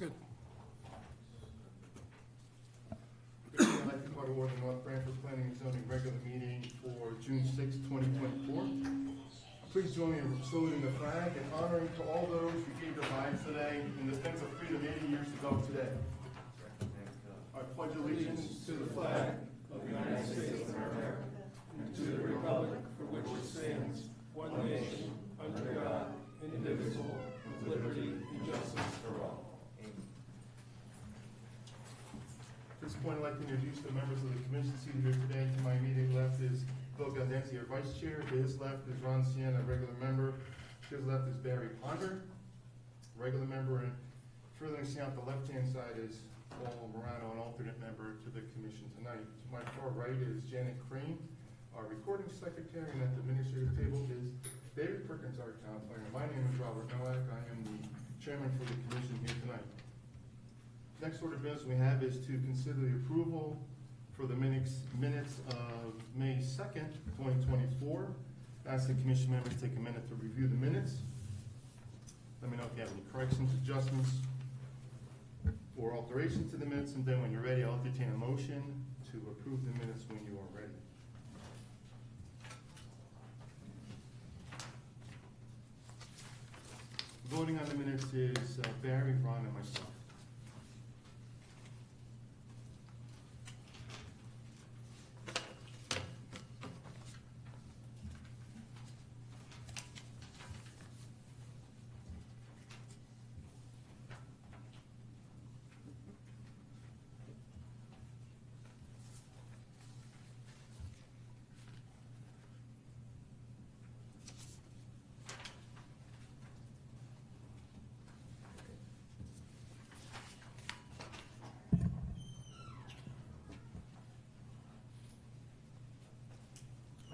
good. Good evening. I'd like to call to order the North Branford Planning and Zoning regular meeting for June 6, 2024. Please join me in saluting the flag and honoring to all those who gave their lives today in defense of freedom 80 years ago today. I pledge allegiance to the flag of the United States of America and to the republic for which it stands, one nation, under God, indivisible, with liberty and justice for all. At this point, I'd like to introduce the members of the commission seated here today. To my immediate left is Bill Galdenzi, our vice chair. To his left is Ron Sienna, a regular member. To his left is Barry Ponder, regular member. And furthering out the left-hand side is Paul Morano, an alternate member to the commission tonight. To my far right is Janet Crane, our recording secretary, and at the administrative table is David Perkins, our town planner. My name is Robert Nowak. I am the chairman for the commission here tonight. Next order of business we have is to consider the approval for the minutes of May 2nd, 2024. Ask the commission members to take a minute to review the minutes. Let me know if you have any corrections, adjustments, or alterations to the minutes, and then when you're ready, I'll entertain a motion to approve the minutes when you are ready. Voting on the minutes is Barry, Ron, and myself.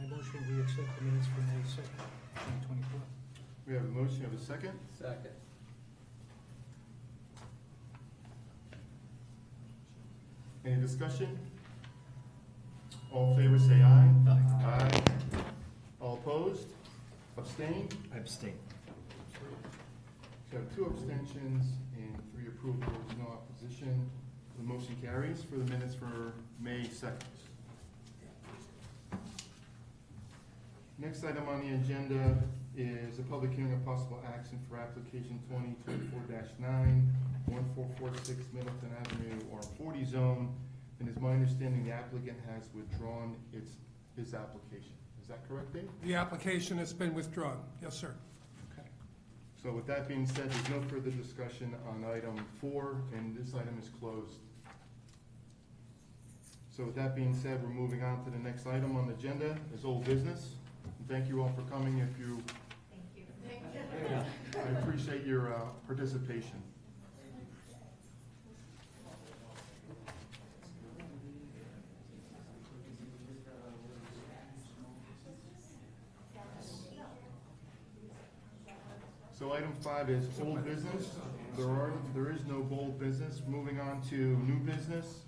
Motion, we accept the minutes for May 2nd, 2024. We have a motion, have a second? Second. Any discussion? All in favor say aye. Aye. Aye. All opposed? Abstained? I abstain. So we have 2 abstentions and 3 approvals, no opposition. The motion carries for the minutes for May 2nd. Next item on the agenda is a public hearing of possible action for application 2024-9, 1446 Middleton Avenue, R40 zone. And it's my understanding the applicant has withdrawn his application. Is that correct, Dave? The application has been withdrawn. Yes, sir. Okay. So with that being said, there's no further discussion on item 4, and this item is closed. So with that being said, we're moving on to the next item on the agenda, is old business. Thank you all for coming. If you, Thank you. I appreciate your participation. So item 5 is old business. There is no bold business. Moving on to new business.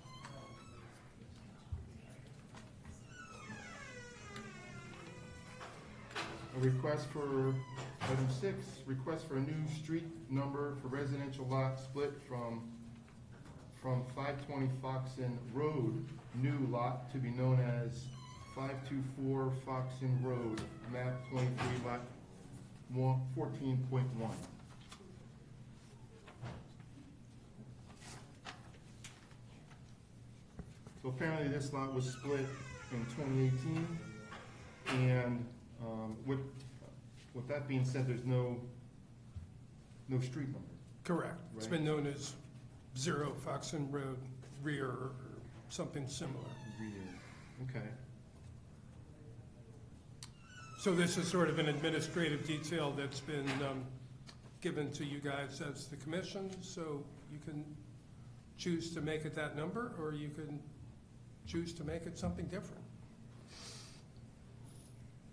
A request for, item 6, request for a new street number for residential lot split from 520 Foxen Road, new lot to be known as 524 Foxen Road, map 23, lot 14.1. So apparently this lot was split in 2018, and with that being said, there's no street number. Correct. It's Right. been known as 0 Foxen Road rear or something similar. Okay. So this is sort of an administrative detail that's been given to you guys as the commission, so you can choose to make it that number, or you can choose to make it something different.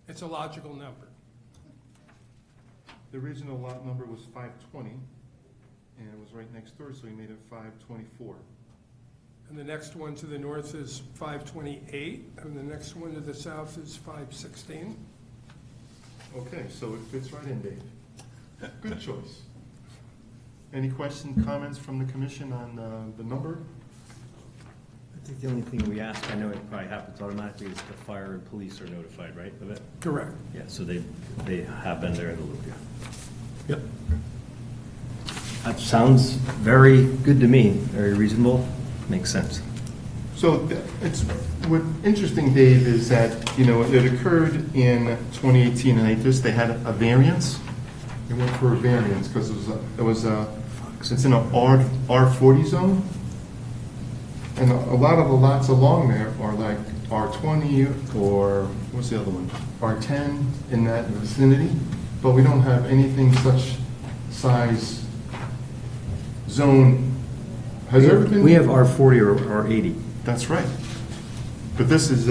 It's a logical number. The original lot number was 520, and it was right next door, so we made it 524. And the next one to the north is 528, and the next one to the south is 516. Okay, so it fits right in, Dave. Good choice. Any questions, comments from the commission on the number? I think the only thing we ask, I know it probably happens automatically, is the fire and police are notified, right, of it? Correct. Yeah, so they have been there in the loop, yeah. Yep. That sounds very good to me, very reasonable, makes sense. So it's, what interesting, Dave, is that, you know, it occurred in 2018, and they had a variance. They went for a variance because it's in a R40 zone. And a lot of the lots along there are like R20 or, what's the other one? R10 in that vicinity, but we don't have anything such size zone. Has there ever been? We have R40 or R80. That's right. But this is,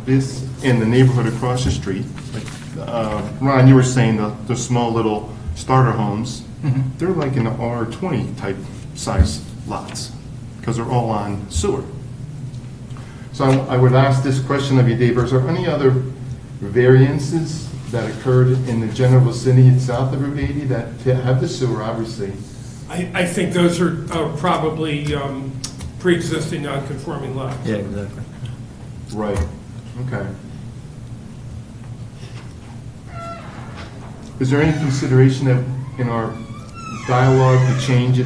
this in the neighborhood across the street. Ron, you were saying the small little starter homes, they're like in the R20 type size lots, because they're all on sewer. So I would ask this question of you, Dave, is there any other variances that occurred in the general vicinity south of Route 80 that have the sewer, obviously? I think those are probably pre-existing non-conforming lots. Yeah, exactly. Right, okay. Is there any consideration that in our dialogue to change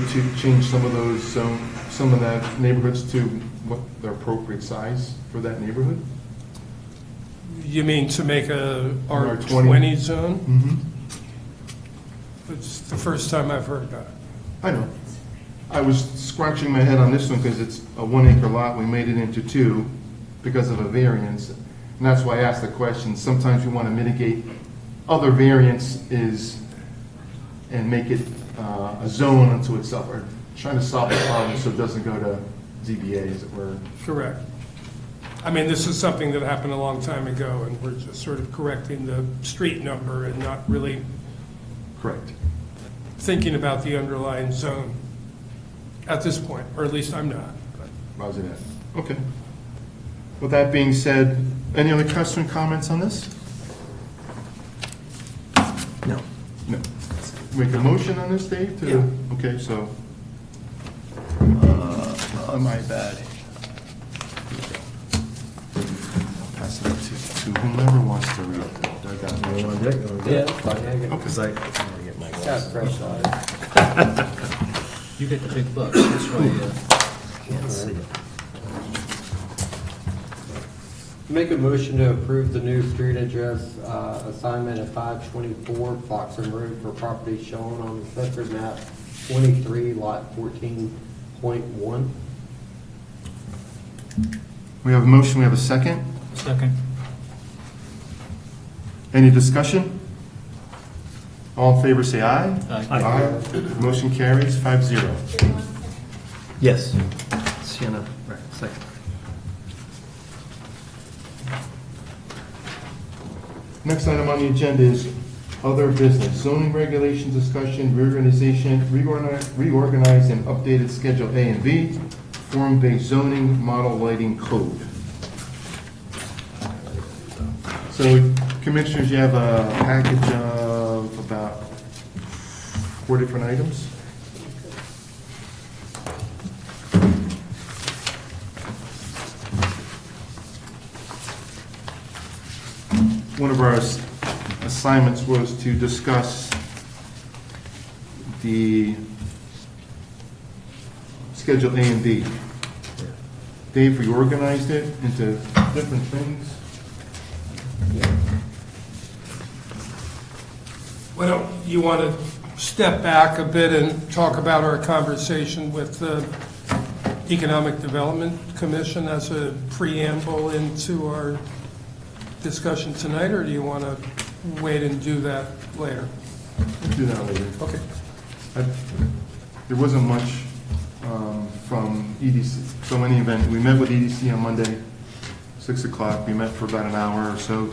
some of those, some of that neighborhoods to what the appropriate size for that neighborhood? You mean to make a R20 R20 zone? Mm-hmm. It's the first time I've heard about it. I know. I was scratching my head on this one because it's a 1 acre lot. We made it into 2 because of a variance. And that's why I asked the question. Sometimes we want to mitigate other variances and make it a zone unto itself, or trying to solve the problem so it doesn't go to ZBA, as it were. Correct. I mean, this is something that happened a long time ago, and we're just sort of correcting the street number and not really Correct. thinking about the underlying zone at this point, or at least I'm not. Roger that. Okay. With that being said, any other question, comments on this? No. No. Make a motion on this, Dave? to- Yeah. Okay, so, My bad. pass it to whomever wants to read it. I got it. You want to do it? You want to do Yeah, it? it's fine, I get, Because I want to get my got glasses. fresh eyes. You get the big bucks, that's why, Can't see it. Make a motion to approve the new street address, assignment of 524 Foxham Road for property shown on the Thetford map 23, lot 14.1. We have a motion, we have a second. second. Any discussion? All in favor, say aye. Aye. Motion carries 5-0. Yes. Sienna, right, second. Next item on the agenda is other business. Zoning regulations discussion, reorganize and updated Schedule A and B, form-based zoning model lighting code. So, Commissioners, you have a package of about 4 different items. One of our assignments was to discuss the Schedule A and B. Dave reorganized it into different things. Why don't you want to step back a bit and talk about our conversation with the Economic Development Commission as a preamble into our discussion tonight, or do you want to wait and do that later? We'll do that later. Okay. There wasn't much from EDC. So in any event, we met with EDC on Monday, 6 o'clock. We met for about an hour or so.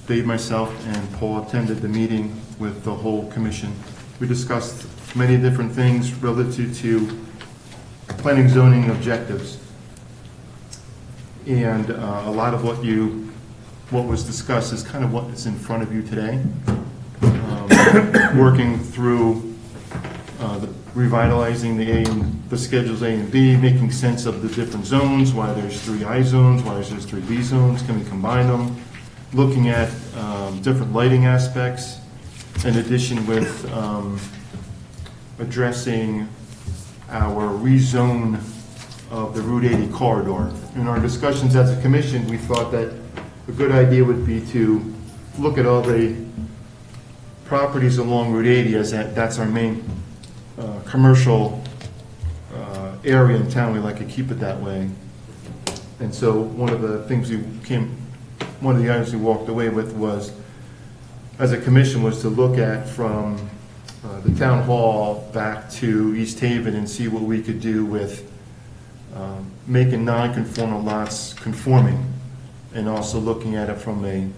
Dave, myself, and Paul attended the meeting with the whole commission. We discussed many different things relative to planning zoning objectives. And a lot of what was discussed is kind of what is in front of you today. Working through revitalizing the schedules A and B, making sense of the different zones, why there's 3 I zones, why there's 3 B zones, can we combine them? Looking at different lighting aspects, in addition with addressing our rezone of the Route 80 corridor. In our discussions as a commission, we thought that a good idea would be to look at all the properties along Route 80 as that's our main commercial area in town. We like to keep it that way. And so one of the items we walked away with was, as a commission, was to look at from the town hall back to East Haven and see what we could do with making non-conforming lots conforming, and also looking at it from a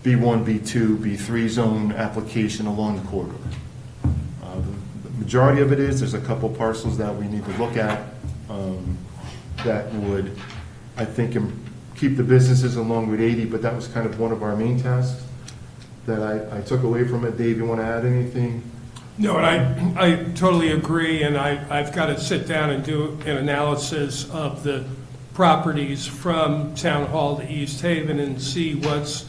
B1, B2, B3 zone application along the corridor. The majority of it is, there's a couple parcels that we need to look at that would, I think, keep the businesses along Route 80, but that was kind of one of our main tasks that I took away from it. Dave, you want to add anything? No, and I totally agree, and I've got to sit down and do an analysis of the properties from Town Hall to East Haven and see what's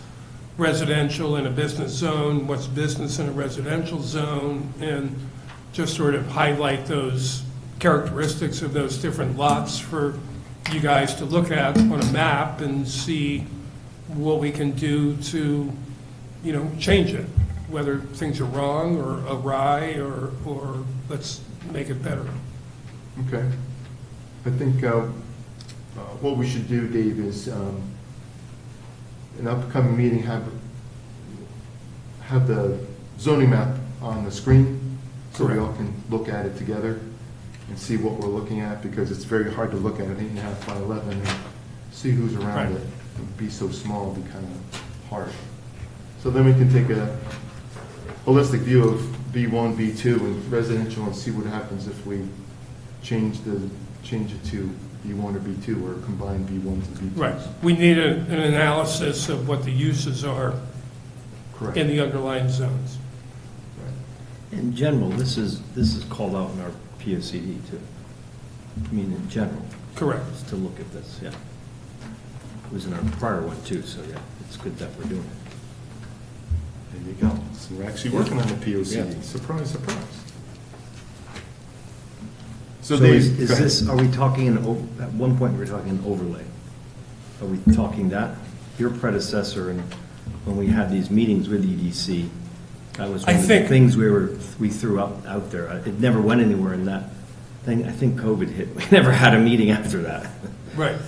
residential in a business zone, what's business in a residential zone, and just sort of highlight those characteristics of those different lots for you guys to look at on a map and see what we can do to, change it, whether things are wrong or awry or let's make it better. Okay. I think what we should do, Dave, is an upcoming meeting, have the zoning map on the screen so we all can look at it together and see what we're looking at, because it's very hard to look at an 8.5 by 11 and see who's around Right. it. It'd be so small, it'd be kind of hard. So then we can take a holistic view of B1, B2 and residential and see what happens if we change it to B1 or B2 or combine B1s and B2s. Right. We need an analysis of what the uses are Correct. in the underlying zones. In general, this is called out in our POCD too. I mean, in general, Correct. just to look at this, yeah. It was in our prior one too, so yeah, it's good that we're doing it. There you go. So we're actually working on the POCD. Yeah. Surprise, surprise. So Dave, is go ahead. this, are we talking at one point we were talking overlay? Are we talking that? Your predecessor, and when we had these meetings with EDC, that was one of the things we threw out there. It never went anywhere in that thing. I think COVID hit. We never had a meeting after that. Right.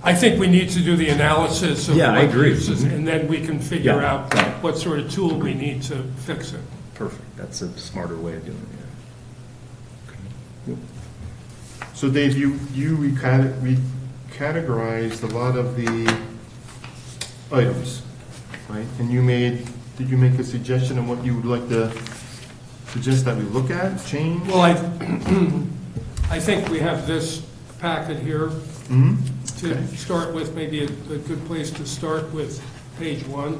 I think we need to do the analysis of Yeah, I what agree. uses, and then we can figure Yeah, out right. what sort of tool we need to fix it. Perfect. That's a smarter way of doing it. So Dave, you categorized a lot of the items, right? And did you make a suggestion on what you would like to suggest that we look at, change? Well, I think we have this packet here Mm-hmm. to Okay. start with, maybe a good place to start with page 1.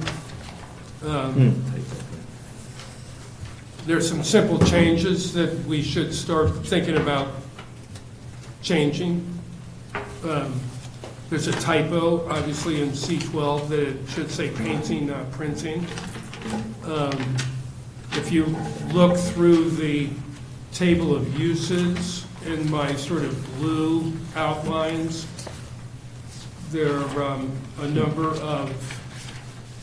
There's some simple changes that we should start thinking about changing. There's a typo, obviously, in C12 that it should say painting, not printing. If you look through the table of uses in my sort of blue outlines, there are a number of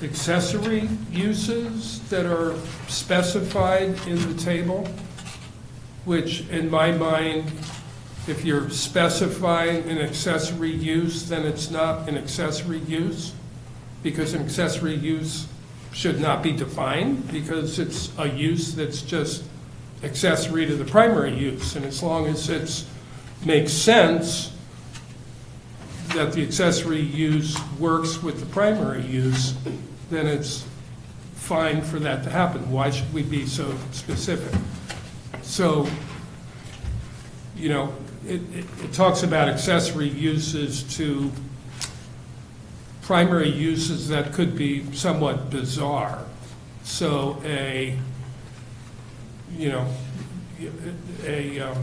accessory uses that are specified in the table, which in my mind, if you're specifying an accessory use, then it's not an accessory use, because an accessory use should not be defined, because it's a use that's just accessory to the primary use. And as long as it makes sense that the accessory use works with the primary use, then it's fine for that to happen. Why should we be so specific? So, it talks about accessory uses to primary uses that could be somewhat bizarre. So a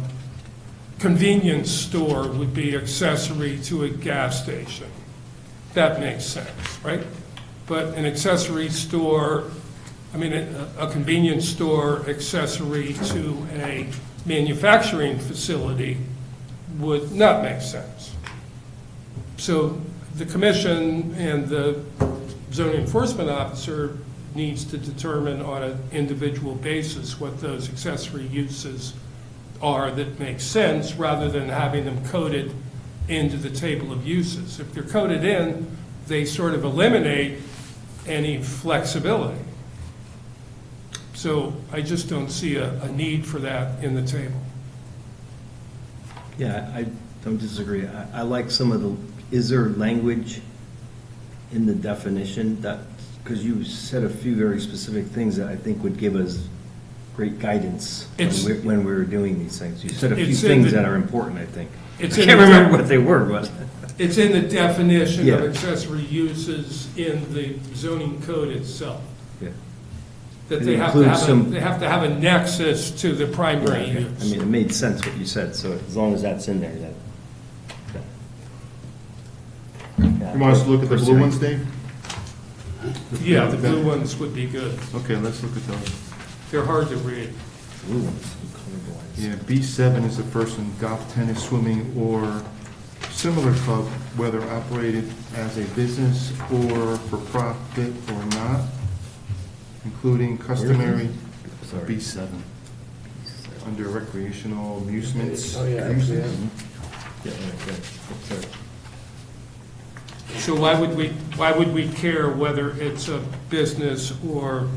convenience store would be accessory to a gas station. That makes sense, right? But an accessory store, a convenience store accessory to a manufacturing facility would not make sense. So the commission and the zoning enforcement officer needs to determine on an individual basis what those accessory uses are that make sense, rather than having them coded into the table of uses. If they're coded in, they sort of eliminate any flexibility. So I just don't see a need for that in the table. Yeah, I don't disagree. I like some of the, is there language in the definition that, because you said a few very specific things that I think would give us great guidance when we were doing these things. You said a few It's in things the- that are important, I think. I It's in can't the remember de- what they were, but. It's in the definition of Yeah. accessory uses in the zoning code itself. Yeah. That It they have to includes have, some- they have to have a nexus to the primary Yeah, use. I mean, it made sense what you said, so as long as that's in there, that. You want us to look at the blue ones, Dave? Yeah, the blue ones would be good. Okay, let's look at those. They're hard to read. Blue ones, colorblind. Yeah, B7 is a person, golf, tennis, swimming, or similar club, whether operated as a business or for profit or not, including customary, Sorry. B7, under recreational amusements. Oh, yeah, actually, uses. yeah. Yeah, okay. Sorry. So why would we care whether it's a business or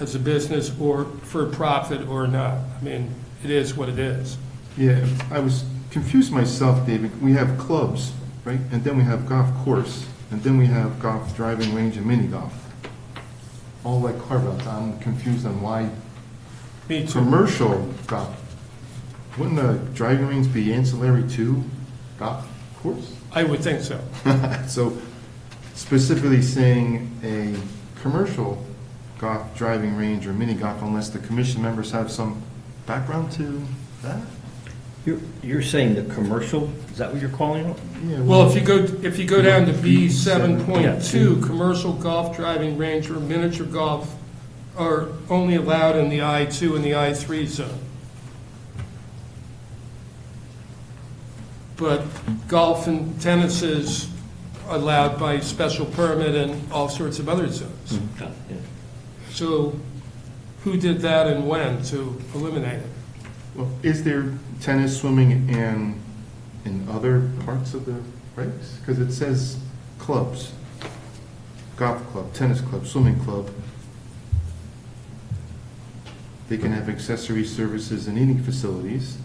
as a business or for profit or not? I mean, it is what it is. Yeah, I was confused myself, David. We have clubs, right? And then we have golf course, and then we have golf driving range and mini golf. All like carve-outs. I'm confused on why Me too. commercial golf. Wouldn't the driving range be ancillary to golf course? I would think so. So specifically saying a commercial golf driving range or mini golf, unless the commission members have some background to that? You're saying the commercial, is that what you're calling it? Yeah. Well, if you go down to B Yeah. 7.2, commercial golf driving range or miniature golf are only allowed in the I2 and the I3 zone. But golf and tennis is allowed by special permit and all sorts of other zones. Yeah. Mm-hmm. So who did that and when to eliminate it? Well, is there tennis, swimming, and in other parts of the regs? Because it says clubs, golf club, tennis club, swimming club. They can have accessory services and eating facilities.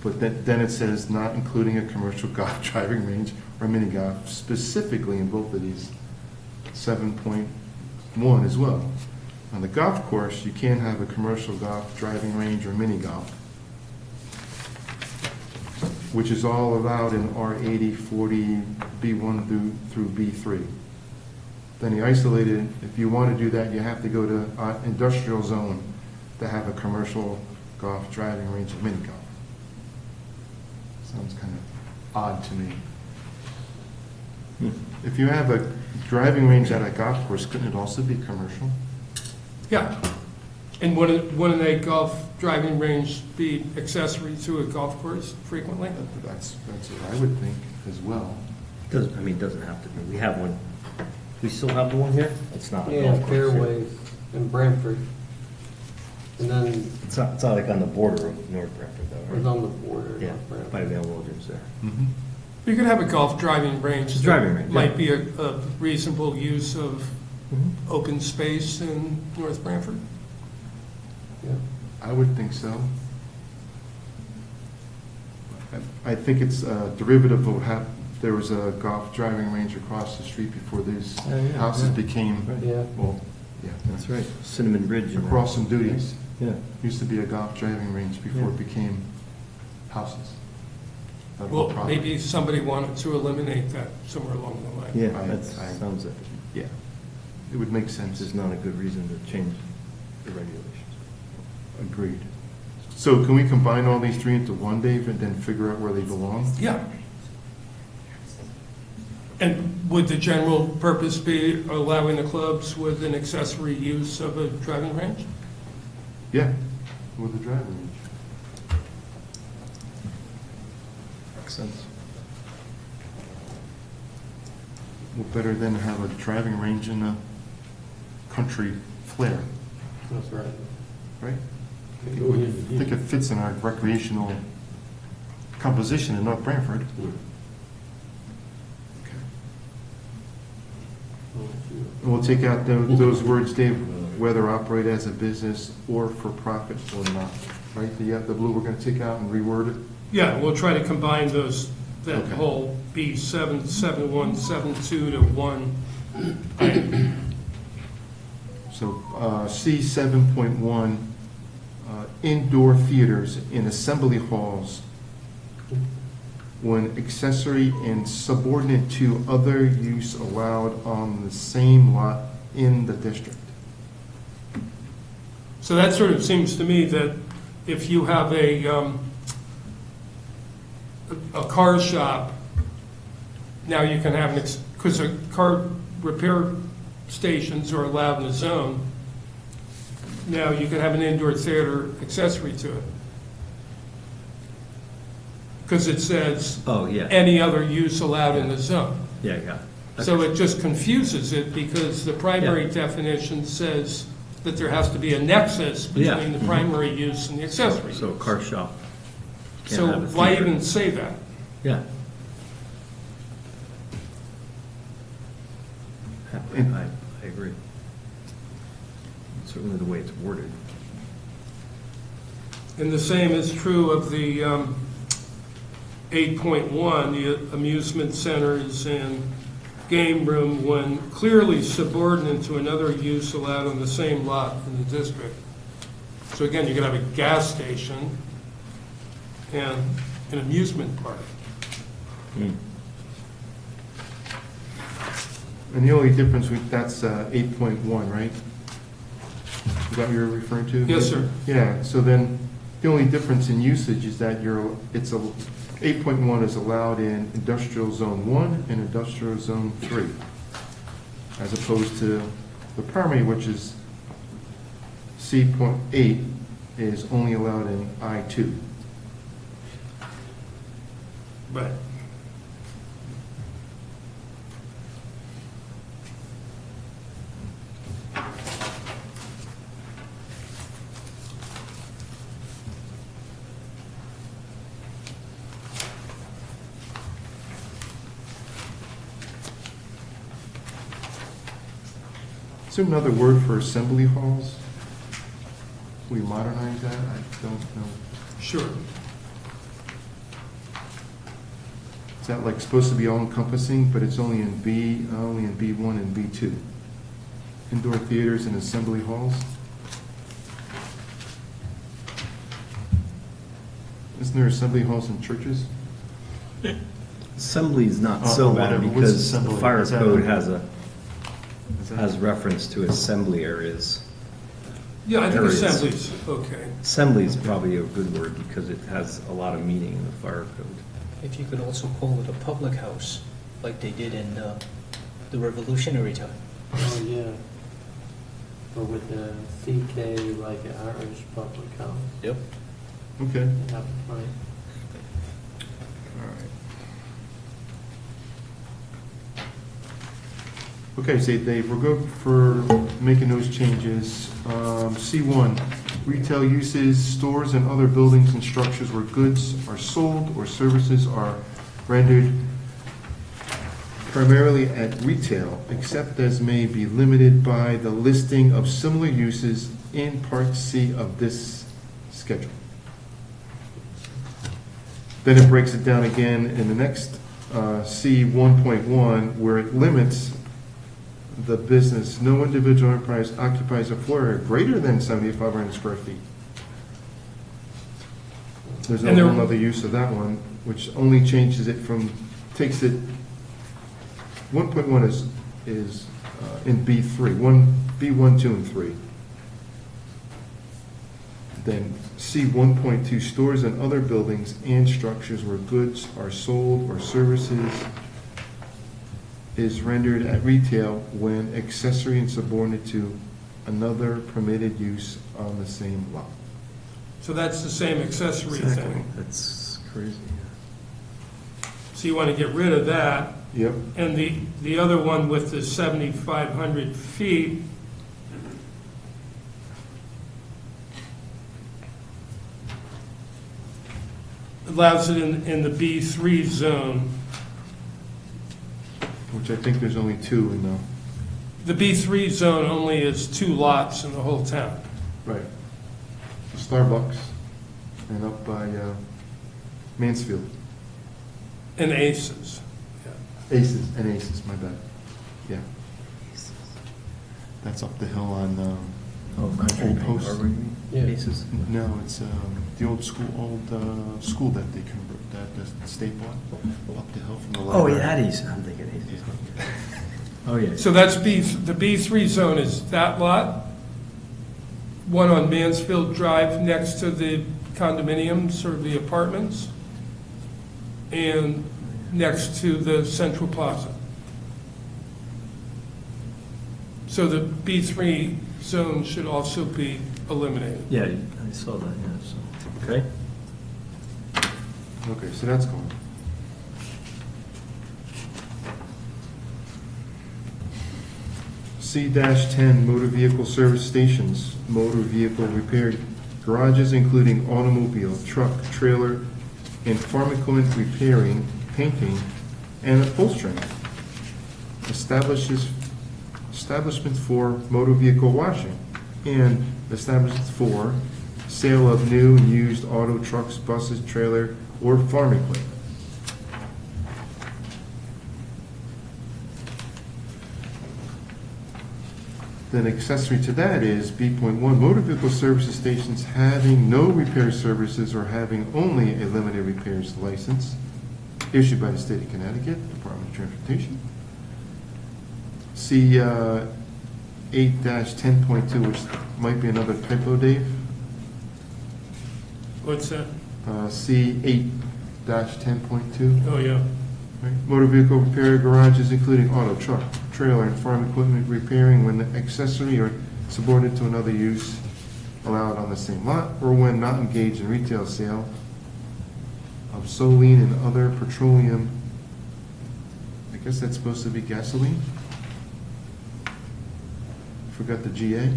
But then it says not including a commercial golf driving range or mini golf, specifically in both of these, 7.1 as well. On the golf course, you can't have a commercial golf driving range or mini golf, which is all allowed in R80, 40, B1 through B3. Then the isolated, if you want to do that, you have to go to industrial zone to have a commercial golf driving range or mini golf. Sounds kind of odd to me. If you have a driving range at a golf course, couldn't it also be commercial? Yeah. And wouldn't a golf driving range be accessory to a golf course frequently? That's what I would think as well. Doesn't, I mean, it doesn't have to be. We have one. We still have the one here? It's not. a Yeah, golf course. fairways in Branford. And then It's not like on the border of North Branford though, it's right? on the border. of Yeah, Branford. by Vale Wilderness there. You could have a golf driving range. It's a that driving range, Might yeah. be a reasonable use of Mm-hmm. open space in North Branford. Yeah. I would think so. I think it's a derivative of how there was a golf driving range across the street before these Oh, yeah, houses yeah. became, Yeah. well, yeah. That's right. Cinnamon Ridge. and that. Across some duties, Yeah. used to be a golf driving range before Yeah. it became houses. That Well, whole property. maybe somebody wanted to eliminate that somewhere along the line. Yeah, I- that I- sounds like Yeah, it would make sense. this is not a good reason to change. the regulations. Agreed. So can we combine all these three into one, Dave, and then figure out where they belong? Yeah. And would the general purpose be allowing the clubs with an accessory use of a driving range? Yeah, with the driving range. Makes sense. What better than to have a driving range in a country flair, That's right. right? I think it fits in our recreational composition in North Branford. And we'll take out those words, Dave, whether operate as a business or for profit or not, right? The blue we're gonna take out and reword it? Yeah, we'll try to combine those, that Okay. whole B7, 7.1, 7.2 to one. So, C 7.1, indoor theaters in assembly halls when accessory and subordinate to other use allowed on the same lot in the district. So that sort of seems to me that if you have a car shop, now you can have, because car repair stations are allowed in the zone, now you can have an indoor theater accessory to it. Because it says, Oh, yeah, any other use allowed in the zone. yeah, yeah. So it just confuses it because the primary definition says that there has to be a nexus Yeah. between the primary use and the accessory So a use. car shop. can't So have a why theater. even say that? Yeah. I agree. Certainly the way it's worded. And the same is true of the 8.1, the amusement centers and game room when clearly subordinate to another use allowed on the same lot in the district. So again, you could have a gas station and an amusement park. And the only difference that's 8.1, right? Is that what you're referring to? Yes, sir. Yeah, so then the only difference in usage is that 8.1 is allowed in industrial zone 1 and industrial zone 3, as opposed to the primary, which is C.8, is only allowed in I2. Right. Is there another word for assembly halls? We modernize that? I don't know. Sure. Is that like supposed to be all encompassing, but it's only in B1 and B2? Indoor theaters and assembly halls? Isn't there assembly halls in churches? Assembly is not Oh, so bad whatever. What's because the assembly? fire Is that code a- has reference to assembly areas. Yeah, I think Areas. assembly's okay. Assembly is probably a good word because it has a lot of meaning in the fire code. If you could also call it a public house, like they did in the Revolutionary time. Oh, yeah. Or with the CK, like an Irish public house. Yep. Okay. Yeah, right. Okay, so Dave, we're good for making those changes. C1, retail uses, stores and other buildings and structures where goods are sold or services are rendered primarily at retail, except as may be limited by the listing of similar uses in Part C of this schedule. Then it breaks it down again in the next C 1.1, where it limits the business. No individual enterprise occupies a floor area greater than 7,500 square feet. There's no And there- whole other use of that one, which only changes it from, takes it, 1.1 is in B3, B1, 2, and 3. Then C 1.2, stores and other buildings and structures where goods are sold or services is rendered at retail when accessory and subordinate to another permitted use on the same lot. So that's the same accessory Exactly. thing. That's crazy. So you want to get rid of that. Yep. And the other one with the 7,500 feet, allows it in the B3 zone. Which I think there's only two in the. The B3 zone only is 2 lots in the whole town. Right. Starbucks and up by Mansfield. And Aces. Aces, my bad. Yeah. That's up the hill on, Oh, country Old Bank, Post. Harbor, you mean? Yeah. Aces? no, it's the old school that they convert, that the state bought, up the hill from the Oh, library. yeah, Aces, I'm thinking Aces. Oh, yeah. So that's the B3 zone is that lot, one on Mansfield Drive next to the condominiums or the apartments, and next to the Central Plaza. So the B3 zone should also be eliminated. Yeah, I saw that, yeah, so, okay. Okay, so that's gone. C-10, motor vehicle service stations, motor vehicle repair garages including automobile, truck, trailer, and farm equipment repairing, painting, and upholstering. Establishments for motor vehicle washing, and establishments for sale of new and used auto, trucks, buses, trailer, or farm equipment. Then accessory to that is B.1, motor vehicle services stations having no repair services or having only a limited repairs license issued by the state of Connecticut, Department of Transportation. C 8-10.2, which might be another typo, Dave. What's that? C 8-10.2. Oh, yeah. Right. Motor vehicle repair garages including auto, truck, trailer, and farm equipment repairing when accessory or subordinate to another use allowed on the same lot, or when not engaged in retail sale of solene and other petroleum. I guess that's supposed to be gasoline? Forgot the GA.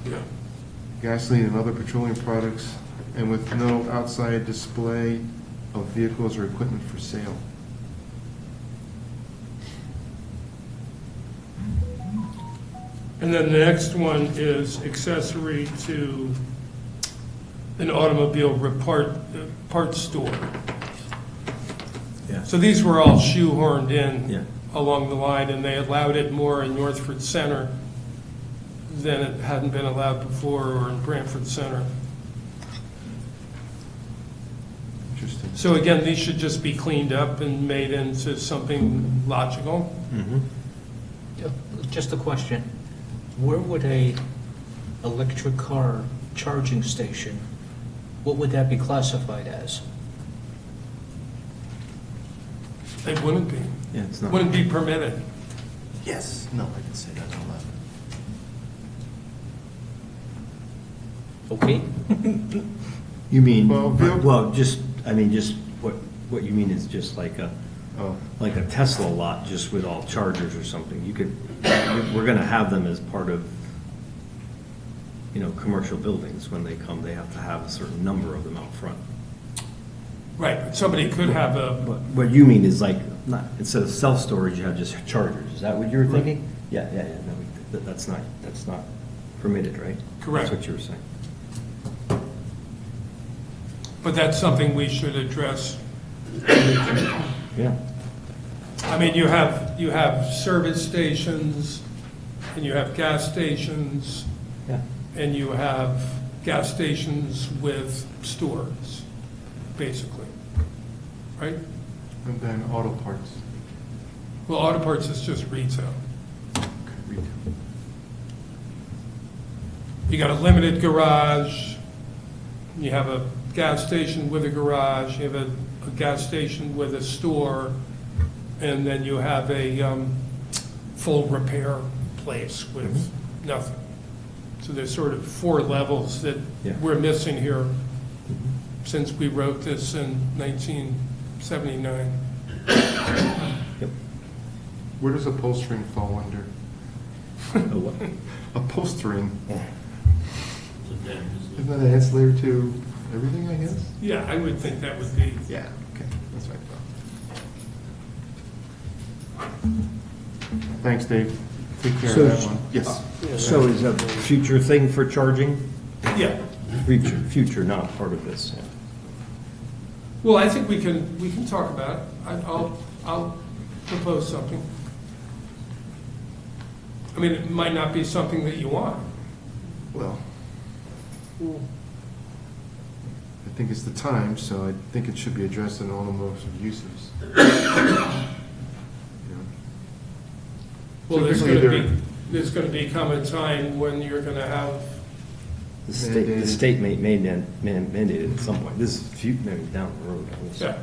Yeah. Gasoline and other petroleum products, and with no outside display of vehicles or equipment for sale. And then the next one is accessory to an automobile parts store. Yeah. So these were all shoehorned in Yeah. along the line, and they allowed it more in Northford Center than it hadn't been allowed before, or in Branford Center. Interesting. So again, these should just be cleaned up and made into something logical. Mhm. Just a question. Where would a electric car charging station, what would that be classified as? It wouldn't be, Yeah, it's not. wouldn't be permitted. Yes. No, I can say that out loud. Okay? You mean, Well, vehicle- well, just, I mean, just, what you mean is just like a Tesla lot, just with all chargers or something. You could, we're gonna have them as part of, commercial buildings. When they come, they have to have a certain number of them out front. Right, but somebody could have a, But what you mean is like, not, instead of self-storage, you have just chargers. Is that what you were thinking? Yeah, no, that's not permitted, right? Correct. That's what you were saying. but that's something we should address. Yeah. I mean, you have service stations, and you have gas stations, Yeah. and you have gas stations with stores, basically, right? And then auto parts. Well, auto parts is just retail. You got a limited garage, You have a gas station with a garage, you have a gas station with a store, and then you have a full repair place with nothing. So there's sort of 4 levels that Yeah. we're missing here since we wrote this in 1979. Yep. Where does upholstering fall under? A what? Upholstering. Isn't that ancillary to everything, I guess? Yeah, I would think that would be, Yeah, okay, that's what I thought. Thanks, Dave. Take care So- of that one. Yes. So is that a future thing for charging? yeah. Future, not part of this. yeah. Well, I think we can talk about it. I'll propose something. I mean, it might not be something that you want. Well, I think it's the time, so I think it should be addressed in all the modes of uses. You know, Well, Typically, there's gonna become a time when you're gonna have, The state may mandate it at some point. This is maybe down the road. I guess. yeah.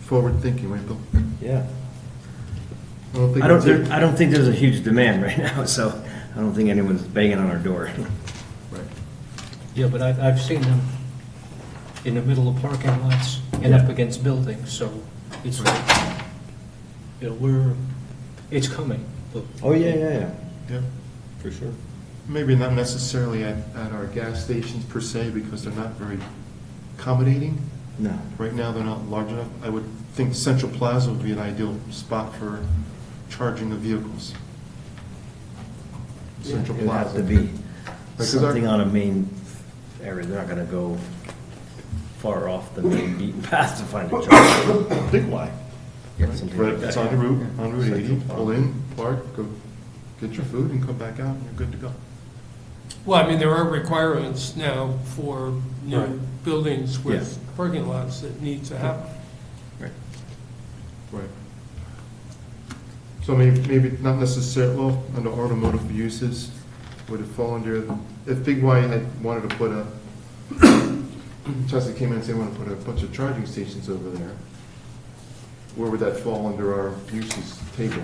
Forward thinking, right, Bill? Yeah. I don't think I don't, it's there- I don't think there's a huge demand right now, so I don't think anyone's banging on our door. Right. Yeah, but I've seen them in the middle of parking lots and up against buildings, so it's like, it's coming. but- Oh, yeah, Yep. for sure. Maybe not necessarily at our gas stations per se, because they're not very accommodating. No. Right now, they're not large enough. I would think Central Plaza would be an ideal spot for charging of vehicles. Central It would have Plaza. to be 'Cause our- something on a main area. They're not gonna go far off the main beaten path to find a charge. Big Y. Yeah, something Right, like that. it's on yeah. the route, Yeah. on Route 80, Central pull Plaza. in, park, go get your food and come back out, and you're good to go. Well, I mean, there are requirements now for new Right. buildings with parking lots that need to happen. Right. So maybe not necessarily, well, under automotive uses, would it fall under, if Big Y had wanted to put a, Chelsea came in and said, I want to put a bunch of charging stations over there, where would that fall under our uses table?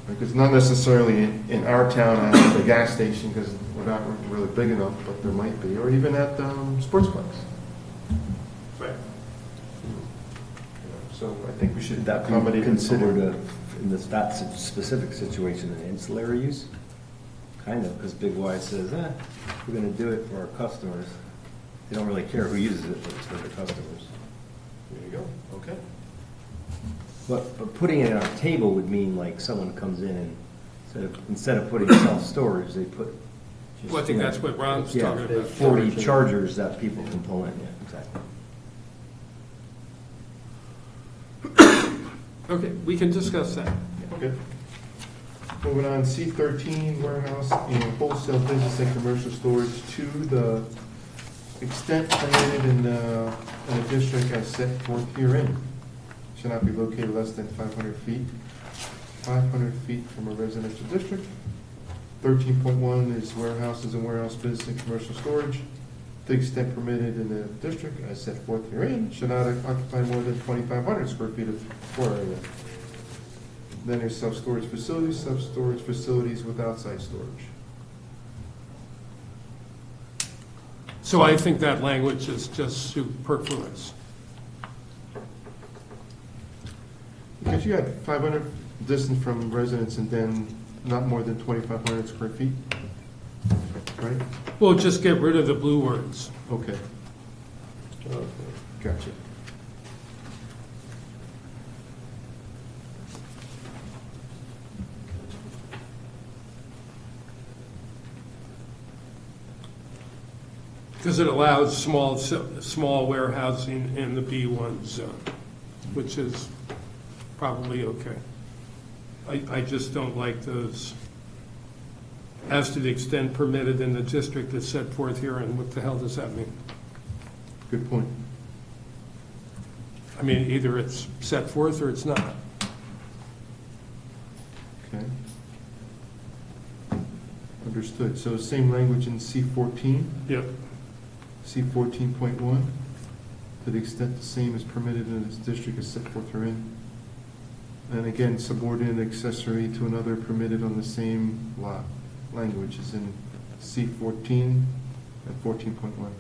Because not necessarily in our town at the gas station, because we're not really big enough, but there might be, or even at Sportsplex. Right. So I think we should Should that accommodate. be it somewhere. considered in that specific situation, an ancillary use? Kind of, because Big Y says, we're gonna do it for our customers. They don't really care who uses it, but it's for the customers. There you go, okay. But putting it on a table would mean like someone comes in and instead of putting self-storage, they put. just, Well, I think you know, that's what Ron's yeah, talking about. 40 chargers that people can pull in, yeah, exactly. Okay, we can discuss that. Okay. Moving on, C13 warehouse and wholesale business and commercial storage to the extent permitted in the district as set forth herein. Shall not be located less than 500 feet, 500 feet from a residential district. 13.1 is warehouses and warehouse business and commercial storage. The extent permitted in the district as set forth herein shall not occupy more than 2,500 square feet of floor area. Then there's self-storage facilities with outside storage. So I think that language is just superfluous. Because you had 500 distance from residence and then not more than 2,500 square feet, right? Well, just get rid of the blue words. Okay. Gotcha. Because it allows small warehousing in the B1 zone, which is probably okay. I just don't like those, as to the extent permitted in the district that's set forth here, and what the hell does that mean? Good point. I mean, either it's set forth or it's not. Okay. Understood. So same language in C14, Yep. C14.1, to the extent the same is permitted in this district as set forth herein. And again, subordinate accessory to another permitted on the same lot. Language is in C14 and 14.1.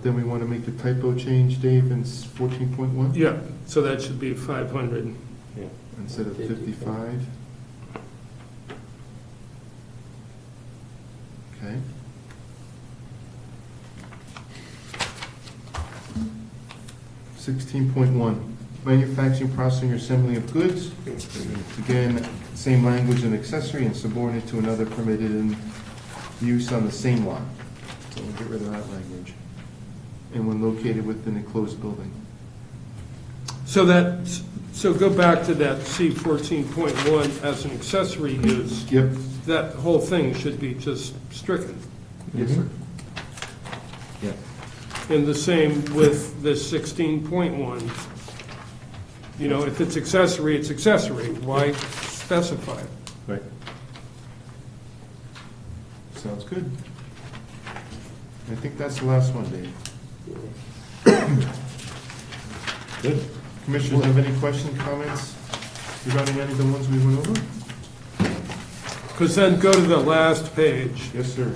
Then we want to make the typo change, Dave, in 14.1 Yeah, so that should be 500. instead of 55. Okay. (16.1) Manufacturing, processing, or assembly of goods. Again, same language and accessory and subordinate to another permitted in use on the same lot. So we'll get rid of that language. And when located within a closed building. So go back to that C 14.1 as an accessory use. Yep. That whole thing should be just stricken. Yes, sir. Yeah. And the same with the 16.1. You know, if it's accessory, it's accessory. Why specify it? Right. Sounds good. I think that's the last one, Dave. Good. Commissioners have any questions, comments regarding any of the ones we went over? Because then go to the last page Yes, sir.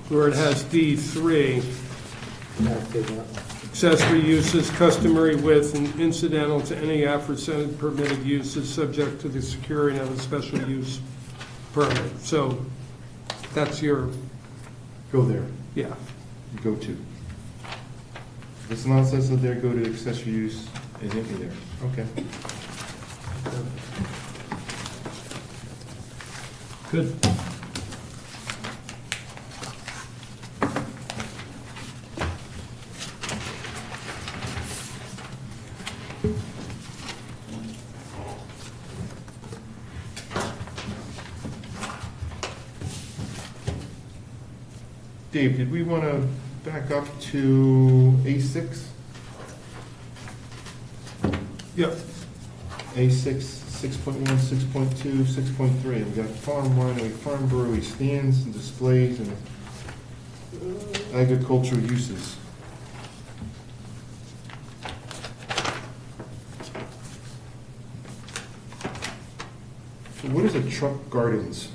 where it has D3. That's good enough. Accessory uses customary with and incidental to any aforesaid permitted uses subject to the securing of a special use permit. So that's your, Go there. yeah. Go to. If it's not says there, go to accessory use and hit me there. Okay. Good. Dave, did we want to back up to A6? Yep. A6, 6.1, 6.2, 6.3. We got farm winery, farm brewery, stands and displays and agricultural uses. So what is a truck gardens?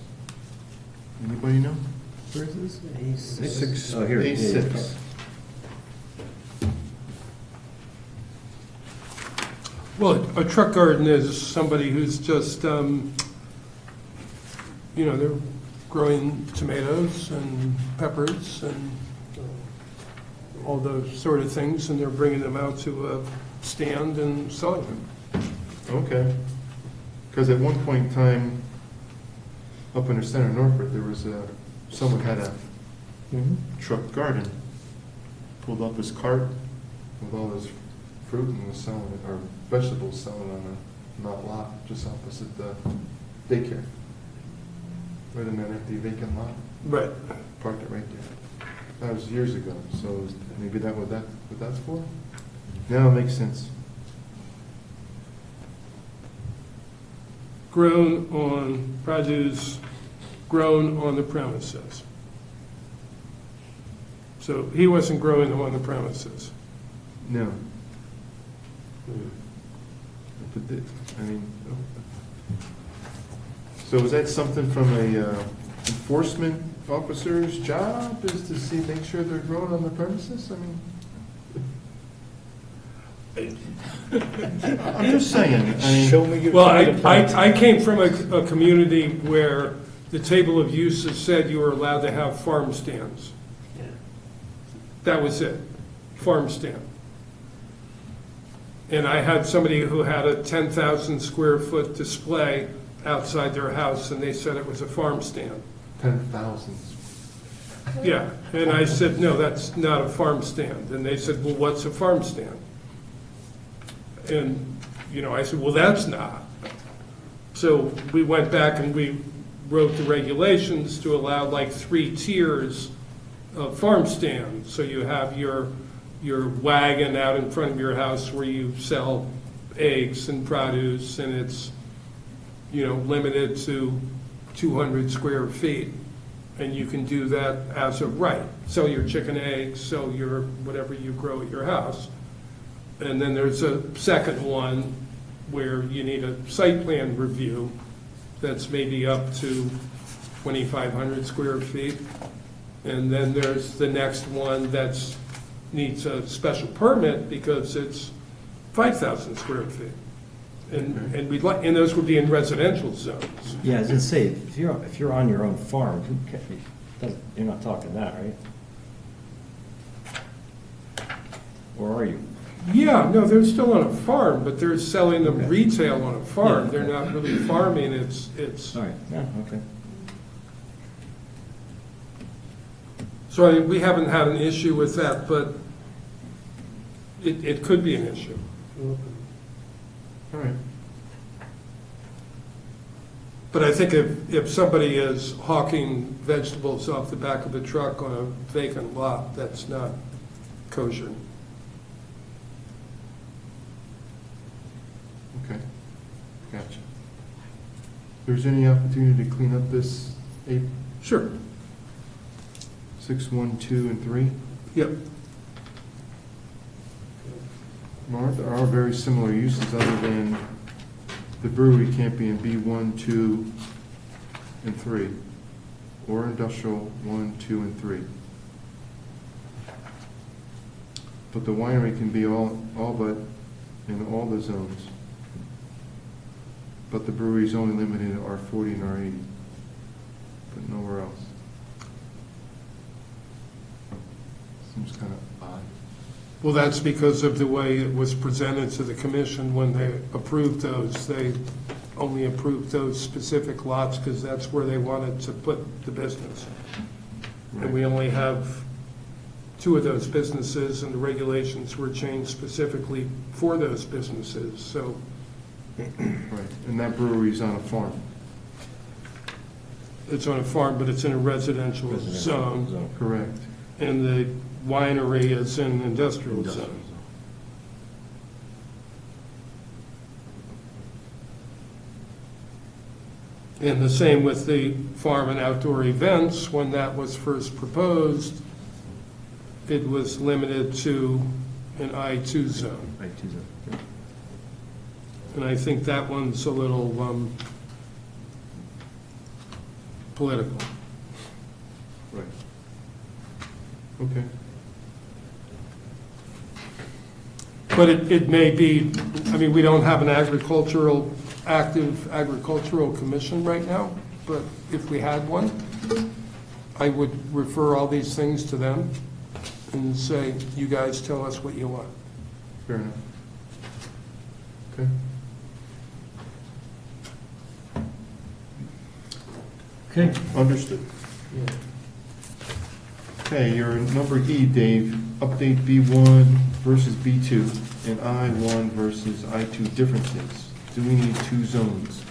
Anybody know? Where is this? A6. Oh, here it is. A6. Well, a truck garden is somebody who's just, you know, they're growing tomatoes and peppers and all those sort of things, and they're bringing them out to a stand and selling them. Okay. Because at one point in time, up in the center of Norfolk, there was someone had a truck garden. Pulled up his cart with all his fruit and was selling it, or vegetables selling on a lot just opposite the daycare. Right in that empty vacant lot. Right. Parked it right there. That was years ago, so maybe that what that's for? Now it makes sense. Grown on produce, grown on the premises. So he wasn't growing them on the premises. No. But I mean, so is that something from a enforcement officer's job, is to see, make sure they're growing on the premises? I mean, I'm just saying, I mean. Show me your. Well, permitted plants. I came from a community where the table of uses said you were allowed to have farm stands. That was it, farm stand. And I had somebody who had a 10,000 square foot display outside their house, and they said it was a farm stand. 10,000. Yeah, and I said, no, that's not a farm stand. And they said, well, what's a farm stand? And, you know, I said, well, that's not. So we went back and we wrote the regulations to allow like 3 tiers of farm stands. So you have your wagon out in front of your house where you sell eggs and produce, and it's, you know, limited to 200 square feet, and you can do that as a right. Sell your chicken eggs, sell your, whatever you grow at your house. And then there's a second one where you need a site plan review that's maybe up to 2,500 square feet. And then there's the next one that's needs a special permit because it's 5,000 square feet. And we'd like, and those would be in residential zones. Yeah, I was gonna say, if you're on your own farm, you're not talking that, right? Or are you? Yeah, no, they're still on a farm, but they're selling them Okay. retail on a farm. Yeah. They're not really farming, it's, All right, yeah, okay. so we haven't had an issue with that, but it could be an issue. All right. But I think if somebody is hawking vegetables off the back of a truck on a vacant lot, that's not kosher. Okay, gotcha. If there's any opportunity to clean up this 8, Sure, 6, 1, 2, and 3? yep. Mark, there are very similar uses other than the brewery can't be in B1, 2, and 3, or industrial 1, 2, and 3. But the winery can be all but in all the zones. But the brewery is only limited to R40 and R80, but nowhere else. Seems kind of odd. Well, that's because of the way it was presented to the commission when they approved those. They only approved those specific lots because that's where they wanted to put the business. And we only have 2 of those businesses, and the regulations were changed specifically for those businesses, so. Right, and that brewery's on a farm. It's on a farm, but it's in a residential zone, Correct. and the winery is in an industrial zone. And the same with the farm and outdoor events. When that was first proposed, it was limited to an I2 zone. And I think that one's a little political. Right. Okay. But it may be, I mean, we don't have an active agricultural commission right now, but if we had one, I would refer all these things to them and say, you guys tell us what you want. Fair enough. Okay. Okay. Understood. Okay, your number E, Dave, update B1 versus B2 and I1 versus I2 differences. Do we need 2 zones?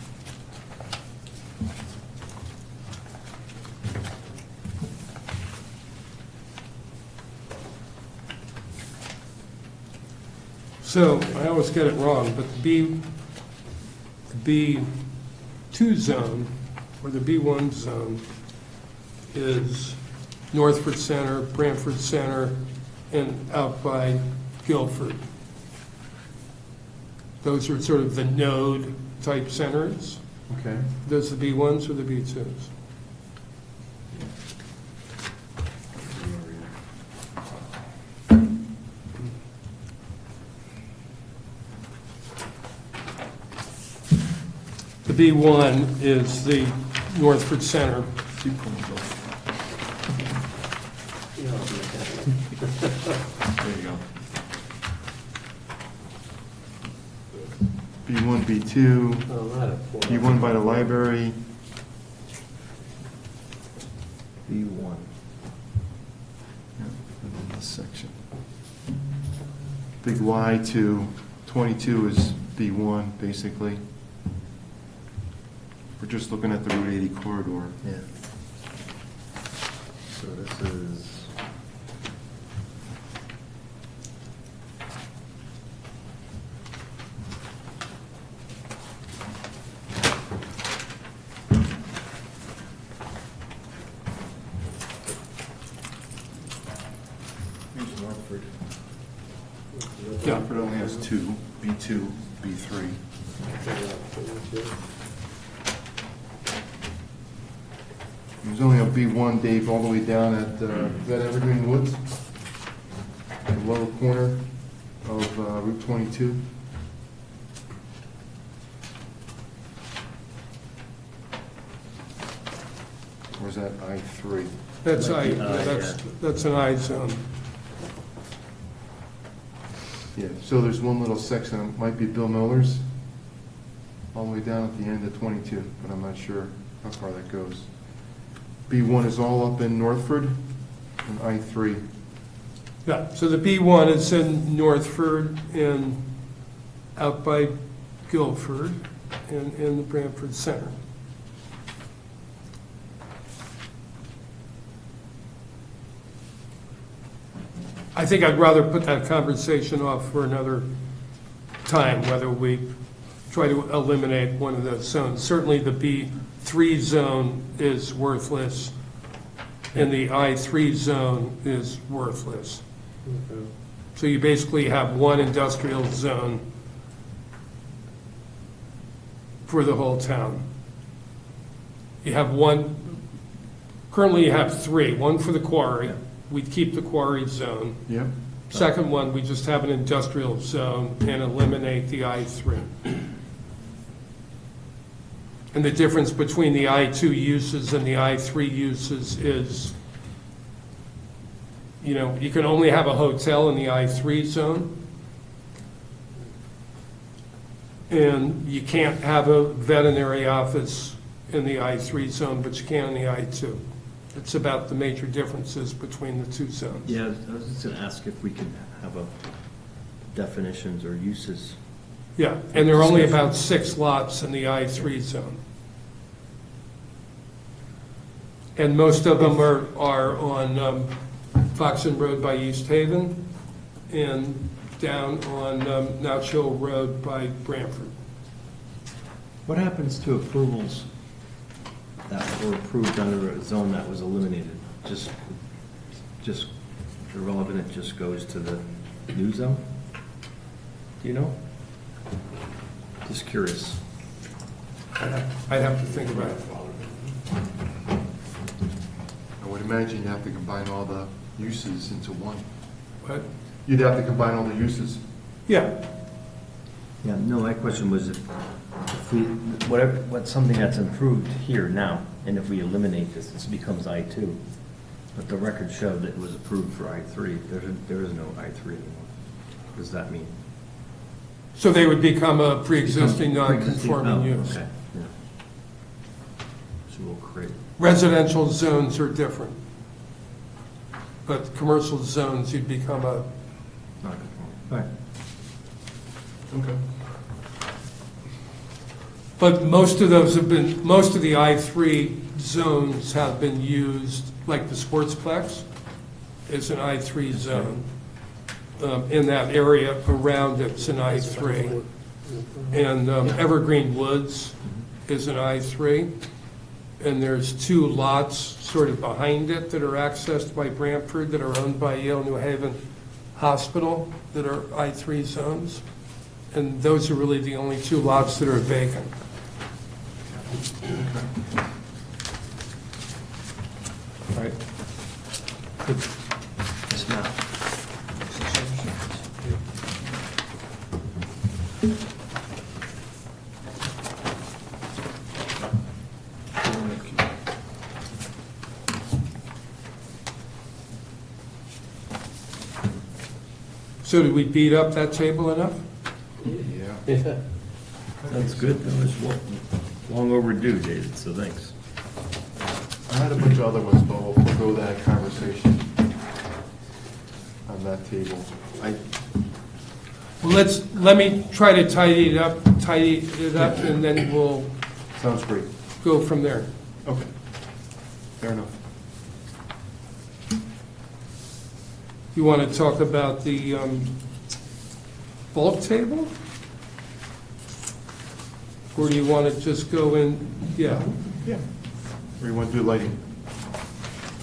So, I always get it wrong, but the B2 zone, or the B1 zone, is Northford Center, Branford Center, and out by Guilford. Those are sort of the node-type centers. Okay. Those are the B1s or the B2s? The B1 is the Northford Center. There you go. B1, B2, Oh, not a four. B1 by the library, B1. this section. Big Y to 22 is B1, basically. We're just looking at the Route 80 corridor. Yeah. So this is. Branford. Yeah. Branford only has two, B2, B3. There's only a B1, Dave, all the way down at, is that Evergreen Woods? The lower corner of Route 22. Or is that I3? That's Might I, be yeah, I, that's an I zone. Yeah, so there's one little section, it might be Bill Miller's, all the way down at the end of 22, but I'm not sure how far that goes. B1 is all up in Northford, and I3. Yeah, so the B1 is in Northford and out by Guilford and in the Branford Center. I think I'd rather put that conversation off for another time, whether we try to eliminate one of those zones. Certainly the B3 zone is worthless, and the I3 zone is worthless. So you basically have one industrial zone for the whole town. You have one, currently you have three, one for the quarry. We'd keep the quarry zone. Yep. Second one, we just have an industrial zone and eliminate the I3. And the difference between the I2 uses and the I3 uses is, you know, you can only have a hotel in the I3 zone. And you can't have a veterinary office in the I3 zone, but you can in the I2. It's about the major differences between the two zones. Yeah, I was just gonna ask if we could have a definitions or uses. Yeah, and there are only about 6 lots in the I3 zone. And most of them are on Foxen Road by East Haven and down on Notch Hill Road by Branford. What happens to approvals that were approved under a zone that was eliminated? Just irrelevant, it just goes to the new zone? Do you know? Just curious. I'd have to think about it. I would imagine you'd have to combine all the uses into one. But, You'd have to combine all the uses. yeah, Yeah, no, my question was if we, whatever, what's something that's improved here now, and if we eliminate this, this becomes I2. But the record showed that it was approved for I3. There is no I3 anymore. What does that mean? so they would become a pre-existing Pre-existing- non-conforming oh, use. Okay, yeah. So we'll create, Residential zones are different. But commercial zones, you'd become a, not conforming. All right. Okay. but most of those have been, most of the I3 zones have been used, like the Sportsplex is an I3 zone. In that area around it's an I3. And Evergreen Woods is an I3. And there's 2 lots sort of behind it that are accessed by Branford that are owned by Yale New Haven Hospital that are I3 zones. And those are really the only 2 lots that are vacant. All right. Good. Yes, ma'am. So did we beat up that table enough? Yeah. That's good. That was long overdue, David, so thanks. I had a bunch of other ones, but we'll forego that conversation on that table. Well, let me try to tidy it up, and then we'll Sounds great. go from there. Okay. Fair enough. You want to talk about the bulk table? Or do you want to just go in, yeah, Yeah. Or you want to do lighting?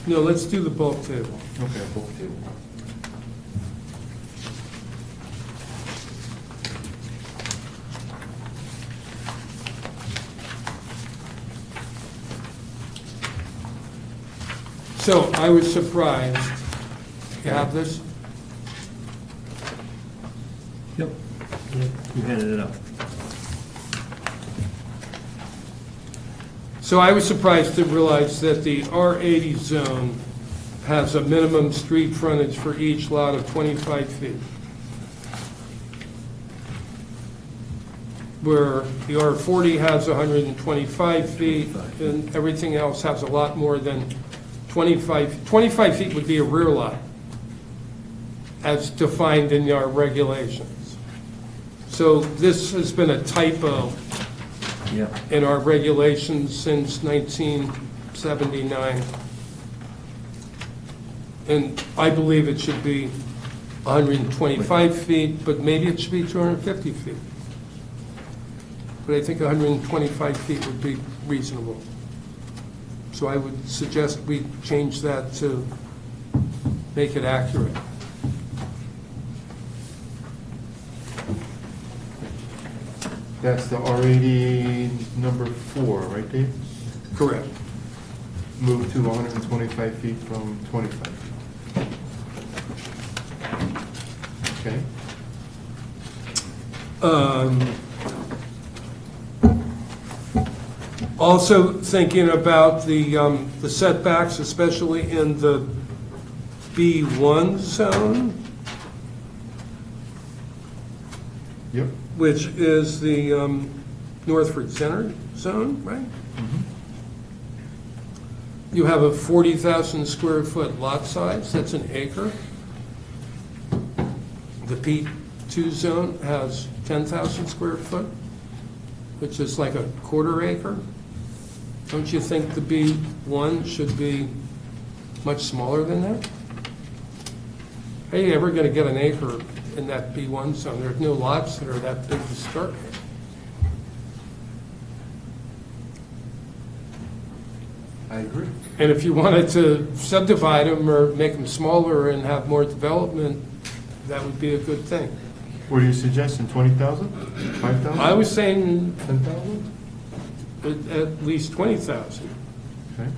no, let's do the bulk table. Okay, both table. So I was surprised. You have this? Yep. You handed it up. So I was surprised to realize that the R80 zone has a minimum street frontage for each lot of 25 feet. Where the R40 has 125 feet, and everything else has a lot more than 25. 25 feet would be a rear lot, as defined in our regulations. So this has been a typo Yeah. in our regulations since 1979. And I believe it should be 125 feet, but maybe it should be 250 feet. But I think 125 feet would be reasonable. So I would suggest we change that to make it accurate. That's the R80 number 4, right, Dave? Correct. Move to 125 feet from 25 feet. Okay. Also thinking about the setbacks, especially in the B1 zone, Yep. which is the Northford Center zone, right? You have a 40,000 square foot lot size, that's an acre. The P2 zone has 10,000 square foot, which is like a quarter acre. Don't you think the B1 should be much smaller than that? How are you ever gonna get an acre in that B1 zone? There's no lots that are that big to start with. I agree. And if you wanted to subdivide them or make them smaller and have more development, that would be a good thing. What are you suggesting, 20,000? 5,000? I was saying 10,000? at least 20,000. Okay.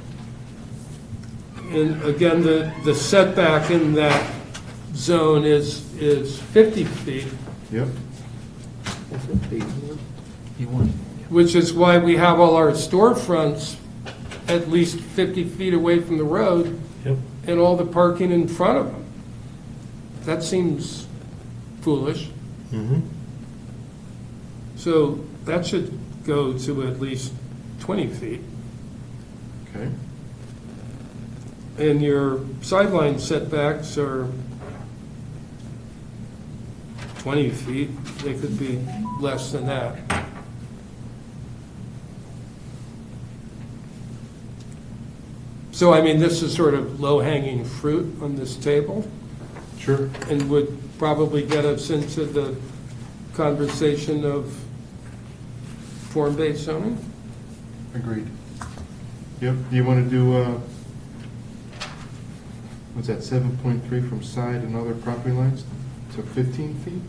Mm-hmm. And again, the setback in that zone is 50 feet, Yep. You want, which is why we have all our storefronts at least 50 feet away from the road Yep. and all the parking in front of them. That seems foolish. Mm-hmm. So that should go to at least 20 feet. Okay. And your sideline setbacks are 20 feet. They could be less than that. So, I mean, this is sort of low-hanging fruit on this table Sure. and would probably get us into the conversation of form-based zoning. Agreed. Yep. Do you want to do, what's that, 7.3 from side and other property lines to 15 feet?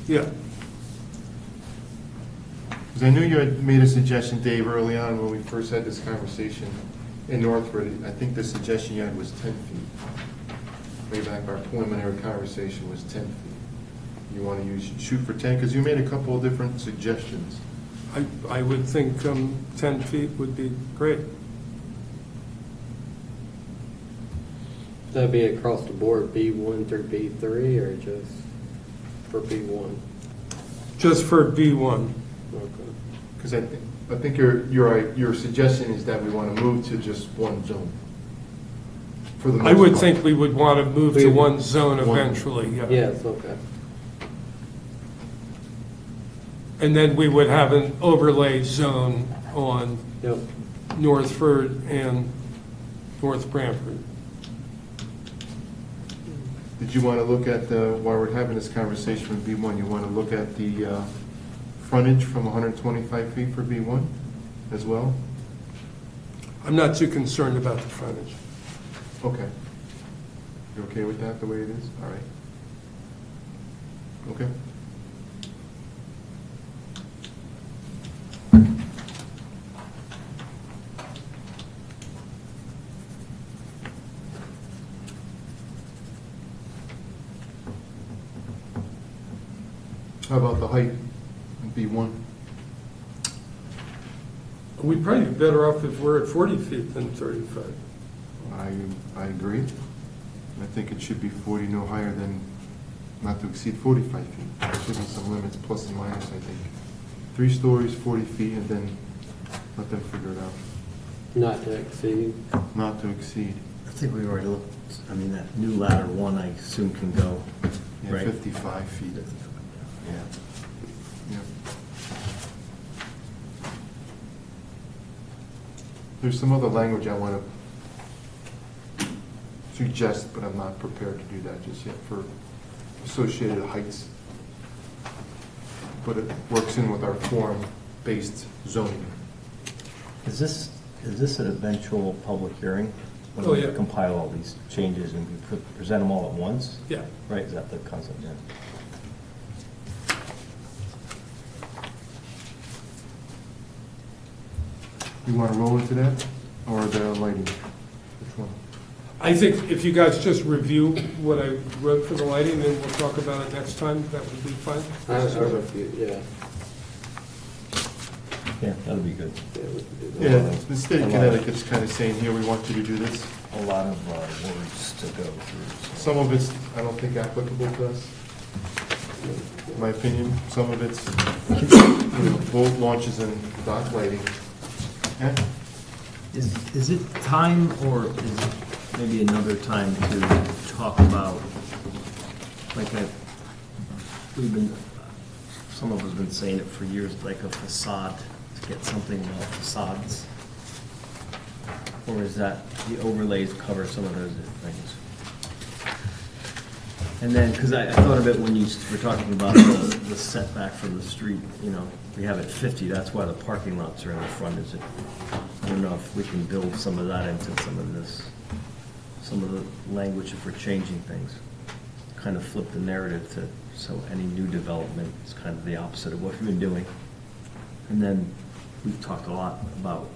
Yeah. Because I knew you had made a suggestion, Dave, early on when we first had this conversation in Northford. I think the suggestion you had was 10 feet. Way back, our preliminary conversation was 10 feet. You want to shoot for 10, because you made a couple of different suggestions. I would think 10 feet would be great. That'd be across the board, B1 through B3, or just for B1? Just for B1. Okay. Because I think your suggestion is that we want to move to just one zone. For the I most would part. think we would want to move to one zone One. eventually, yeah. Yes, okay. And then we would have an overlay zone on Yep. Northford and North Branford. Did you want to look at, while we're having this conversation with B1, you want to look at the frontage from 125 feet for B1 as well? I'm not too concerned about the frontage. Okay. You okay with that, the way it is? All right. Okay. How about the height, B1? We'd probably be better off if we're at 40 feet than 35. I agree. I think it should be 40, no higher than, not to exceed 45 feet. There should be some limits, plus and minus, I think. 3 stories, 40 feet, and then let them figure it out. Not to exceed. Not to exceed, I think we already looked, I mean, that new ladder one, I assume can go, yeah, right? 55 feet. Yeah. Yep. There's some other language I want to suggest, but I'm not prepared to do that just yet for associated heights. But it works in with our form-based zoning. Is this an eventual public hearing? When Oh, we yeah. compile all these changes and we present them all at once? Yeah. Right, is that the concept, yeah? You want to roll into that, or the lighting? Which one? I think if you guys just review what I wrote for the lighting, then we'll talk about it next time, that would be fine. I have a few, yeah. Yeah, that'd be good. Yeah, we can do that. Yeah, the state of Connecticut's kind of saying, here, we want you to do this. A lot of words to go through. so- Some of it's, I don't think applicable to us, in my opinion. Some of it's, boat launches and dock lighting. Yeah? Is it time, or is it maybe another time to talk about, like, some of us have been saying it for years, like a facade, to get something about facades? Or is that the overlays cover some of those things? And then, because I thought of it when you were talking about the setback from the street, we have it 50, that's why the parking lots are in the front, is it? I don't know if we can build some of that into some of the language if we're changing things. Kind of flip the narrative so any new development is kind of the opposite of what we've been doing. And then we've talked a lot about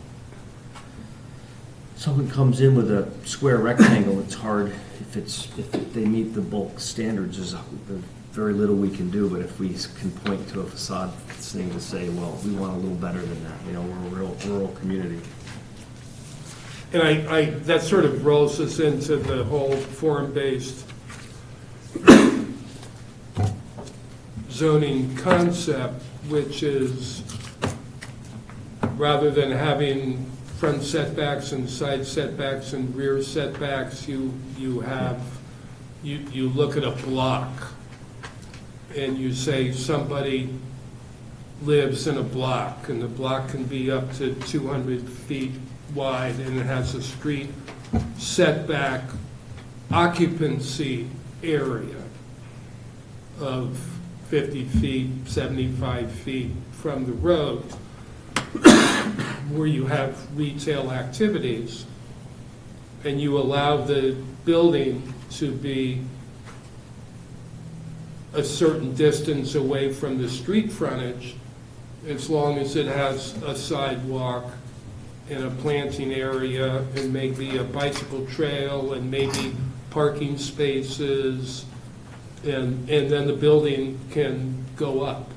someone comes in with a square rectangle, it's hard, if they meet the bulk standards, there's very little we can do, but if we can point to a facade thing to say, well, we want a little better than that, we're a rural community. And that sort of rolls us into the whole form-based zoning concept, which is, rather than having front setbacks and side setbacks and rear setbacks, you look at a block and you say somebody lives in a block, and the block can be up to 200 feet wide, and it has a street setback occupancy area of 50 feet, 75 feet from the road, where you have retail activities, and you allow the building to be a certain distance away from the street frontage, as long as it has a sidewalk and a planting area and maybe a bicycle trail and maybe parking spaces, and then the building can go up.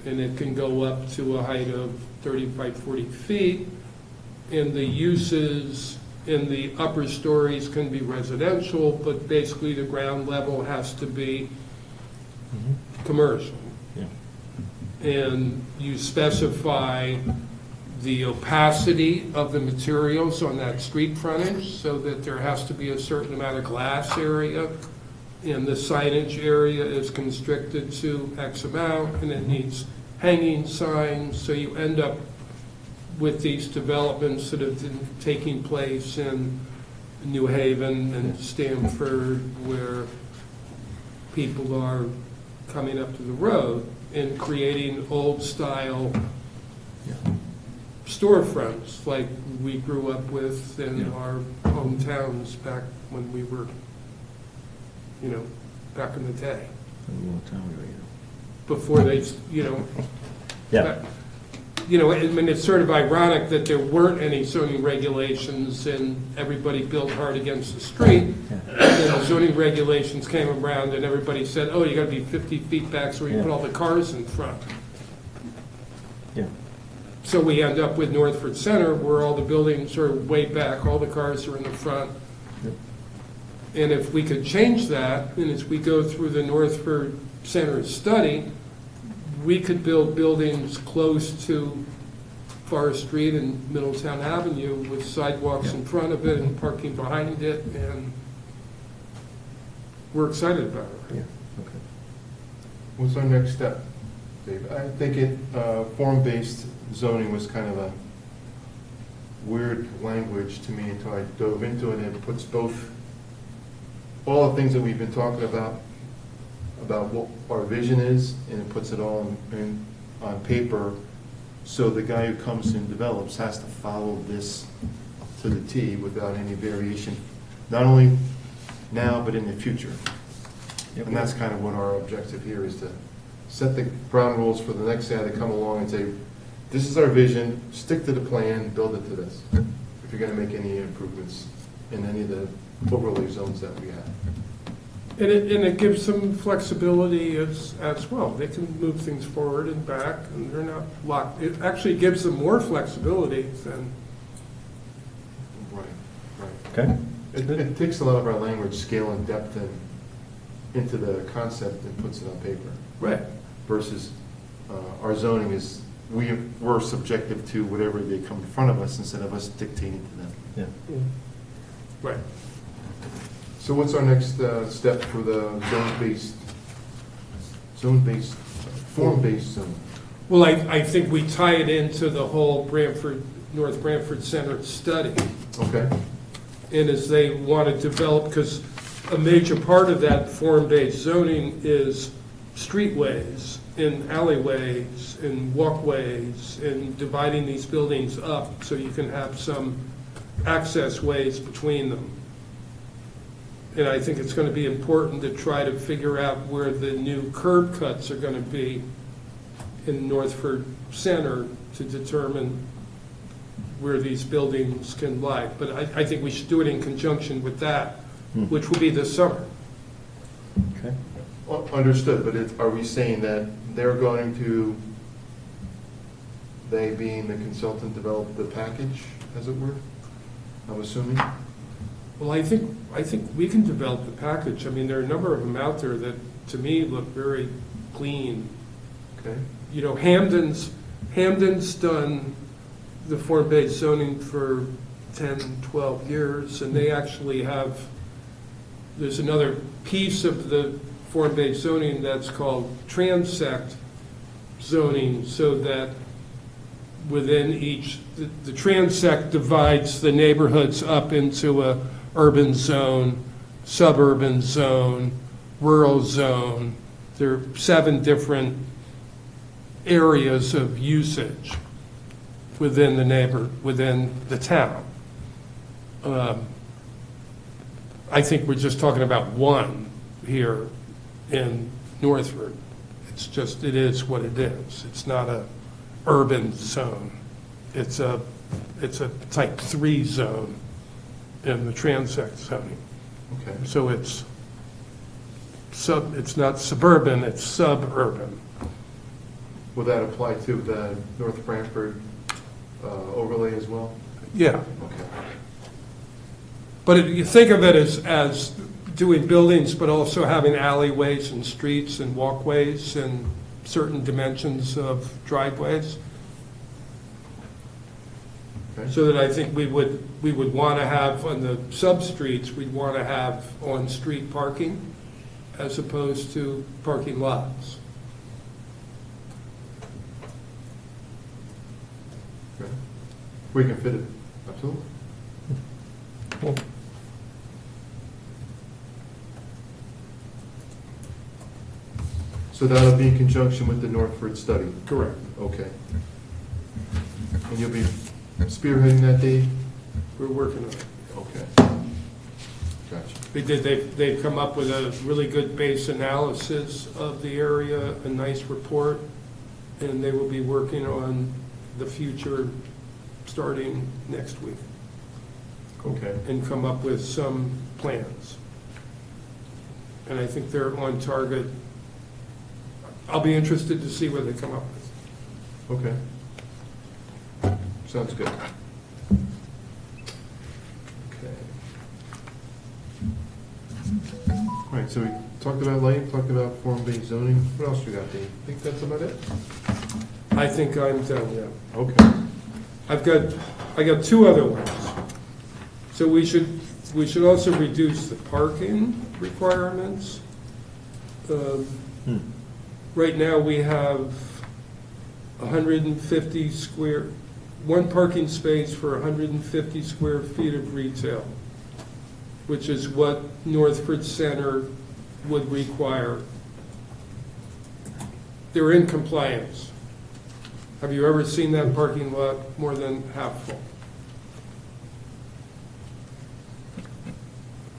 And it can go up to a height of 35, 40 feet, and the uses in the upper stories can be residential, but basically the ground level has to be commercial. Yeah. And you specify the opacity of the materials on that street frontage, so that there has to be a certain amount of glass area, and the signage area is constricted to X amount, and it needs hanging signs, so you end up with these developments that have been taking place in New Haven and Stamford, where people are coming up to the road and creating old-style storefronts like we grew up with in our hometowns back when we were, back in the day, A long time ago, before they, Yeah. you know, I mean, it's sort of ironic that there weren't any zoning regulations and everybody built hard against the street. And the zoning regulations came around and everybody said, oh, you gotta be 50 feet back so we can put all the cars in front. Yeah. So we end up with Northford Center where all the buildings are way back, all the cars are in the front. And if we could change that, and as we go through the Northford Center study, we could build buildings close to Forest Street and Middletown Avenue with sidewalks in front of it and parking behind it, and we're excited about it. Yeah, okay. What's our next step, Dave? I think form-based zoning was kind of a weird language to me until I dove into it, and it puts all the things that we've been talking about what our vision is, and it puts it all on paper, so the guy who comes and develops has to follow this to the T without any variation, not only now, but in the future. Yep. And that's kind of what our objective here is, to set the ground rules for the next guy to come along and say, this is our vision, stick to the plan, build it to this, if you're gonna make any improvements in any of the overlay zones that we have. And it gives them flexibility as well. They can move things forward and back, and they're not locked. It actually gives them more flexibility than, Right. Okay, It takes a lot of our language, scale and depth, and into the concept and puts it on paper. right. Versus our zoning is, we're subjective to whatever they come in front of us instead of us dictating to them. yeah. Right. So what's our next step for the form-based zone? Well, I think we tie it into the whole North Branford Center study. Okay, And as they want to develop, because a major part of that form-based zoning is streetways and alleyways and walkways and dividing these buildings up so you can have some access ways between them. And I think it's going to be important to try to figure out where the new curb cuts are going to be in Northford Center to determine where these buildings can lie. But I think we should do it in conjunction with that, which will be this summer. Okay. Well, understood, but are we saying that they're going to, they being the consultant, develop the package, as it were? I'm assuming? Well, I think we can develop the package. I mean, there are a number of them out there that, to me, look very clean. Okay, You know, Hamden's done the form-based zoning for 10, 12 years, and they actually have, there's another piece of the form-based zoning that's called transect zoning, so that within each, the transect divides the neighborhoods up into a urban zone, suburban zone, rural zone. There are 7 different areas of usage within the town. I think we're just talking about one here in Northford. It is what it is. It's not a urban zone. It's a type 3 zone in the transect zoning. okay. So it's not suburban, it's suburban. Will that apply to the North Branford overlay as well? Yeah. Okay. But you think of it as doing buildings, but also having alleyways and streets and walkways and certain dimensions of driveways. Okay. So that I think we would want to have, on the sub-streets, we'd want to have on-street parking as opposed to parking lots. Okay. We can fit it, absolutely. So that'll be in conjunction with the Northford study? Correct. Okay. And you'll be spearheading that, Dave? We're working on it. Okay. Gotcha. They've come up with a really good base analysis of the area, a nice report, and they will be working on the future, starting next week, Okay. and come up with some plans. And I think they're on target. I'll be interested to see what they come up with. Okay. Sounds good. Okay. All right, so we talked about lighting, talked about form-based zoning. What else we got, Dave? I think that's about it? I think I'm done, yeah. Okay. I got two other ones. So we should also reduce the parking requirements. Right now, we have 150 one parking space for 150 square feet of retail, which is what Northford Center would require. They're in compliance. Have you ever seen that parking lot more than half full?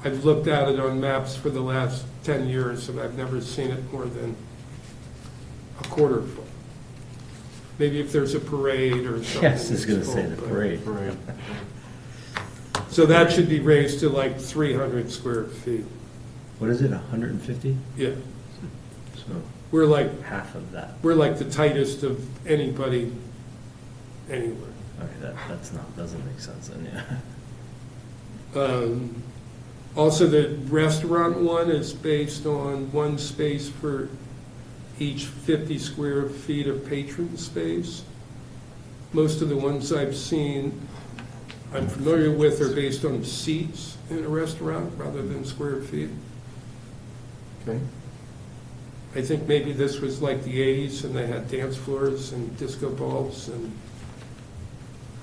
I've looked at it on maps for the last 10 years, and I've never seen it more than a quarter full. Maybe if there's a parade or something. Yes, I was going to it's say full, the but- parade. So that should be raised to like 300 square feet. What is it, 150? Yeah, So we're like half of that. the tightest of anybody anywhere. Okay, doesn't make sense then, yeah. Also, the restaurant one is based on one space for each 50 square feet of patron space. Most of the ones I've seen, I'm familiar with, are based on seats in a restaurant rather than square feet. Okay. I think maybe this was like the 80s, and they had dance floors and disco balls, and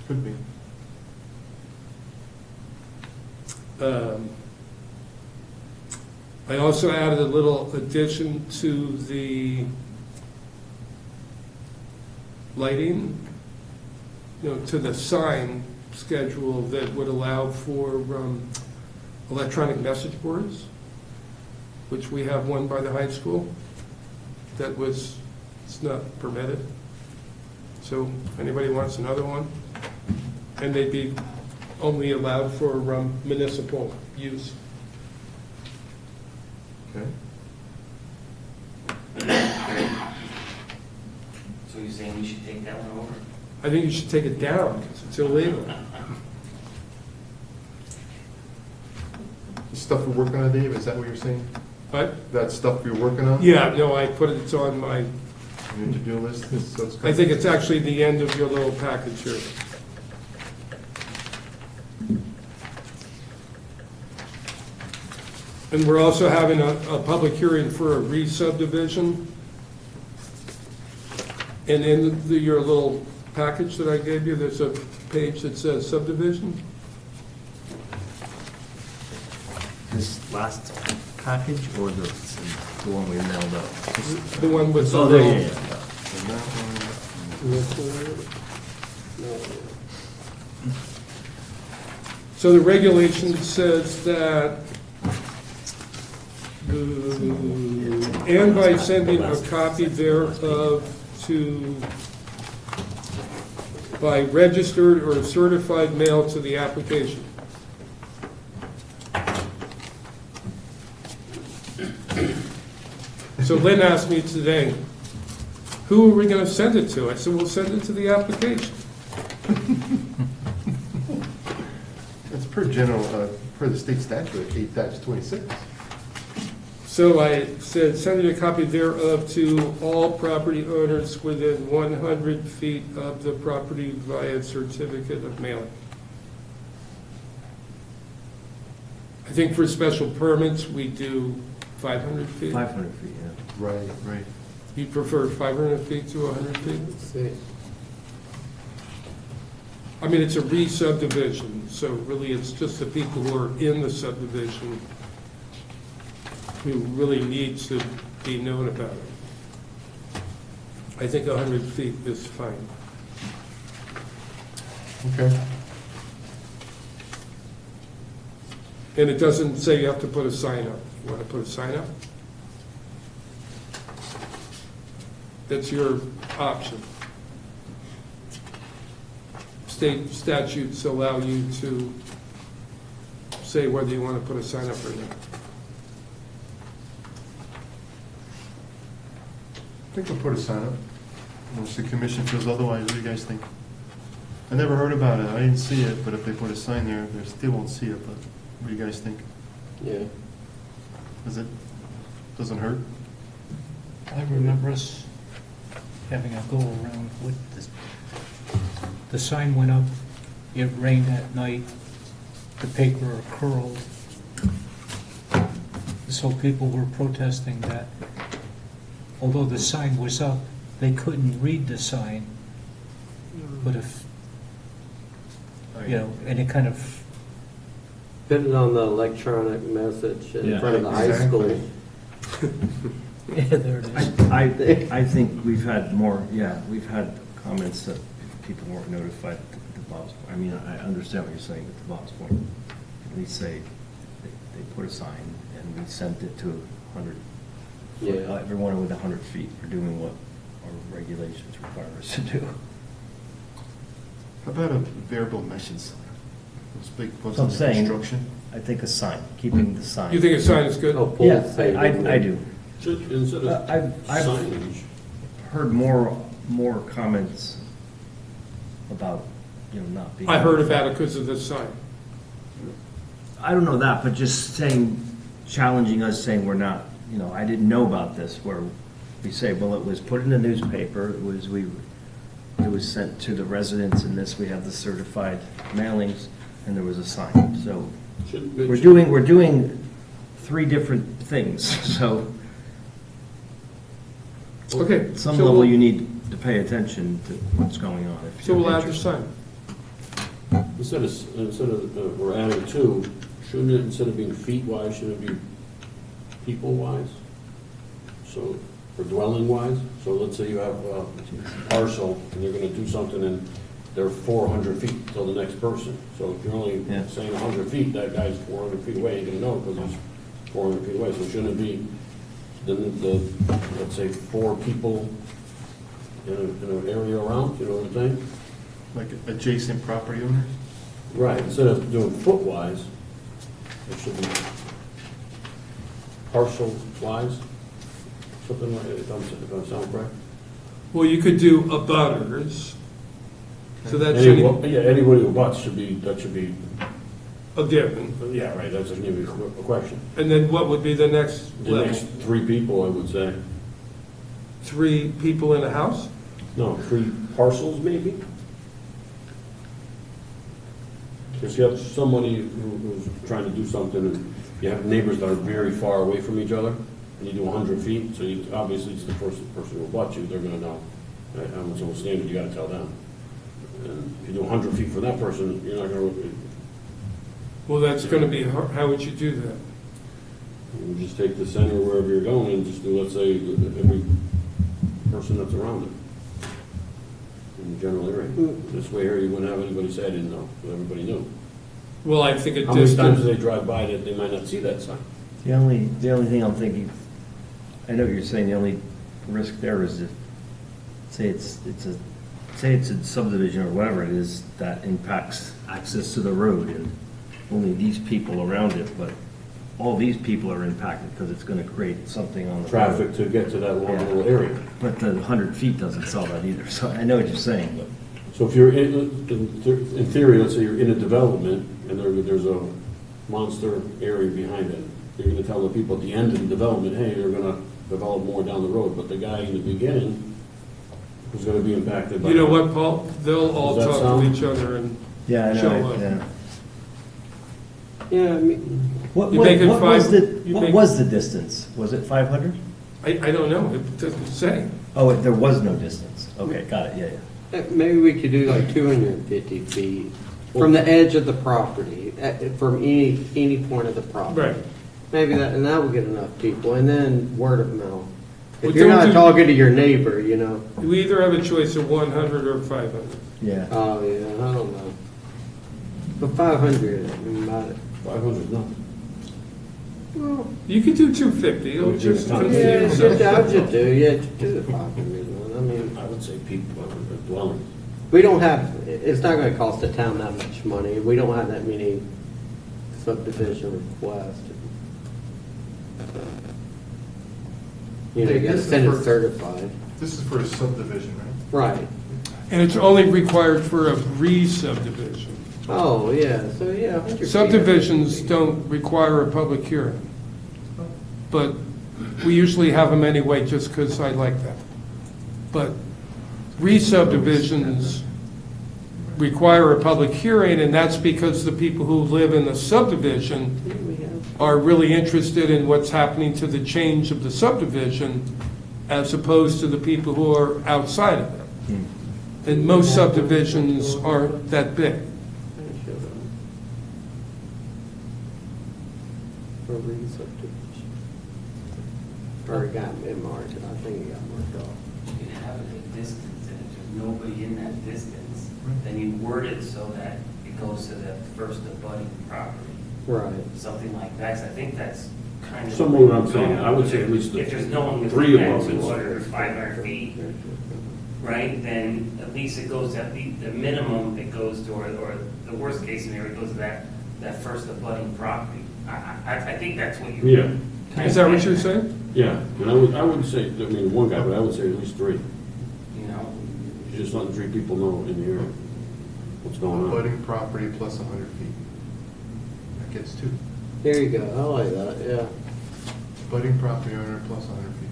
Could be. I also added a little addition to the lighting, to the sign schedule that would allow for electronic message boards, which we have one by the high school it's not permitted. So if anybody wants another one, and they'd be only allowed for municipal use. Okay. So you're saying we should take that one over? I think you should take it down because it's illegal. The stuff we're working on, Dave, is that what you're saying? But, That stuff you're working on? yeah, no, I put it on my, Your to-do list, so it's. I think it's actually the end of your little package here. And we're also having a public hearing for a re-subdivision. And in your little package that I gave you, there's a page that says subdivision. This last package or the one we mailed out? The one with the Oh, there, yeah, little. yeah. So the regulation says that, and by sending a copy thereof by registered or certified mail to the application. So Lynn asked me today, who are we gonna send it to? I said, we'll send it to the application. It's per the state statute, 8-26. So I said, send a copy thereof to all property owners within 100 feet of the property via certificate of mailing. I think for special permits, we do 500 feet. 500 feet, yeah. Right, right. You prefer 500 feet to 100 feet? I mean, it's a re-subdivision, so really it's just the people who are in the subdivision who really need to be known about it. I think 100 feet is fine. Okay. And it doesn't say you have to put a sign up. You want to put a sign up? That's your option. state statutes allow you to say whether you want to put a sign up or not. I think we'll put a sign up. Unless the commission feels otherwise, what do you guys think? I never heard about it, I didn't see it, but if they put a sign there, they still won't see it, but what do you guys think? Yeah. Doesn't hurt? I remember us having a go-around with this. The sign went up, it rained that night, the paper curled. So people were protesting that although the sign was up, they couldn't read the sign. But if, you know, and it kind of, Put it on the electronic message in Yeah. front of the high school. yeah, there it is. I think we've had we've had comments that people weren't notified to Bob's, I mean, I understand what you're saying, but to Bob's point, we say they put a sign and we sent it to 100, Yeah. everyone with 100 feet for doing what our regulations require us to do. How about a variable mesh sign? Those big ones So I'm on the saying- construction? I think a sign, keeping the sign. You think a sign is good? Oh, pull Yeah, the same I one. do. Instead of I've signage, heard more comments about, not being. I heard about it because of the sign. I don't know that, but just saying, challenging us, saying we're not, I didn't know about this, where we say, well, it was put in the newspaper, it was sent to the residents, and this, we have the certified mailings, and there was a sign, so we're doing 3 different things, so Okay. at some so level we'll- you need to pay attention to what's going on. If So you're we'll add the interested. sign. instead of, we're adding 2, shouldn't it, instead of being feet-wise, shouldn't it be people-wise? So, or dwelling-wise? So let's say you have a parcel, and they're gonna do something, and they're 400 feet till the next person. So if you're only Yeah. saying 100 feet, that guy's 400 feet away, you're gonna know, because he's 400 feet away. So shouldn't it be, let's say, 4 people in an area around, you know what I'm saying? Like adjacent property owners? Right, instead of doing foot-wise, it should be parcel-wise, something like, if I sound correct. Well, you could do abutters, so that Any- should, Yeah, anybody who abuts should be, a given. yeah, right, that's gonna be a question. And then what would be the next The level? next 3 people, I would say. 3 people in a house? No, 3 parcels, maybe? Because you have somebody who's trying to do something, and you have neighbors that are very far away from each other, and you do 100 feet, so you, obviously, it's the person who abuts you, they're gonna know. How much of a standard, you gotta tell them. And if you do 100 feet for that person, you're not gonna, Well, that's gonna be, how would you do that? you just take the center wherever you're going, and just do, let's say, every person that's around it. In the general area. This way here, you wouldn't have anybody say, I didn't know, but everybody knew. Well, I think a How many times do distance, they drive by that they might not see that sign? The only thing I'm thinking, I know what you're saying, the only risk there is if, say it's a subdivision or whatever it is that impacts access to the road and only these people around it, but all these people are impacted because it's gonna create something on the road. Traffic to get to that one Yeah. little area. But the 100 feet doesn't solve that either, so I know what you're saying, but. So if you're in theory, let's say you're in a development and there's a monster area behind it, you're gonna tell the people at the end of the development, hey, you're gonna develop more down the road, but the guy in the beginning who's gonna be impacted by. you know what, Paul? They'll all Does that talk to sound- each other and, Yeah, I Show know, up. yeah. Yeah, I mean, What, You what, make it what was five- the, you what make- was the distance? Was it 500? I don't know, it doesn't say. Oh, there was no distance. Okay, got it, yeah. maybe we could do like 250 feet from the edge of the property, from any point of the property. Right. Maybe that, and that will get enough people, and then word of mouth. Well, If you're don't not do- talking to your neighbor, We either have a choice of 100 or 500. Yeah. oh, yeah, I don't know. But 500, about it. 500 is nothing. Well, You could do 250, it'll Would you just count confuse it? yeah, them. I would just do the 500 one, I mean, I would say people, dwelling. We don't have, it's not gonna cost the town that much money. We don't have that many subdivision requests. You know, you gotta This is send it for- certified. This is for a subdivision, right? Right. And it's only required for a re-subdivision. Oh, yeah, so yeah, 100 feet. Subdivisions don't require a public hearing, but we usually have them anyway, just because I like that. But re-subdivisions require a public hearing, and that's because the people who live in the subdivision Yeah, we have. are really interested in what's happening to the change of the subdivision, as opposed to the people who are outside of it. And most subdivisions aren't that big. For re-subdivision. Or it got it marked, I think it got marked off. You can have it at a distance, and if there's nobody in that distance, then you word it so that it goes to the first abutting property, Right. something like that. 'Cause I think that's kind of. Some of what I'm saying, I would say at least If there's no one three within that of them is- 200 or 500 feet, right, then at least it goes at the minimum it goes to, or the worst case scenario, it goes to that first abutting property. I think that's what you. Yeah. Is that what you're saying? Yeah, and I wouldn't say, I mean, one guy, but I would say at least three. You know, You just letting three people know in the area what's going on. Abutting property plus 100 feet. That gets two. There you go, I like that, yeah. Abutting property owner plus 100 feet.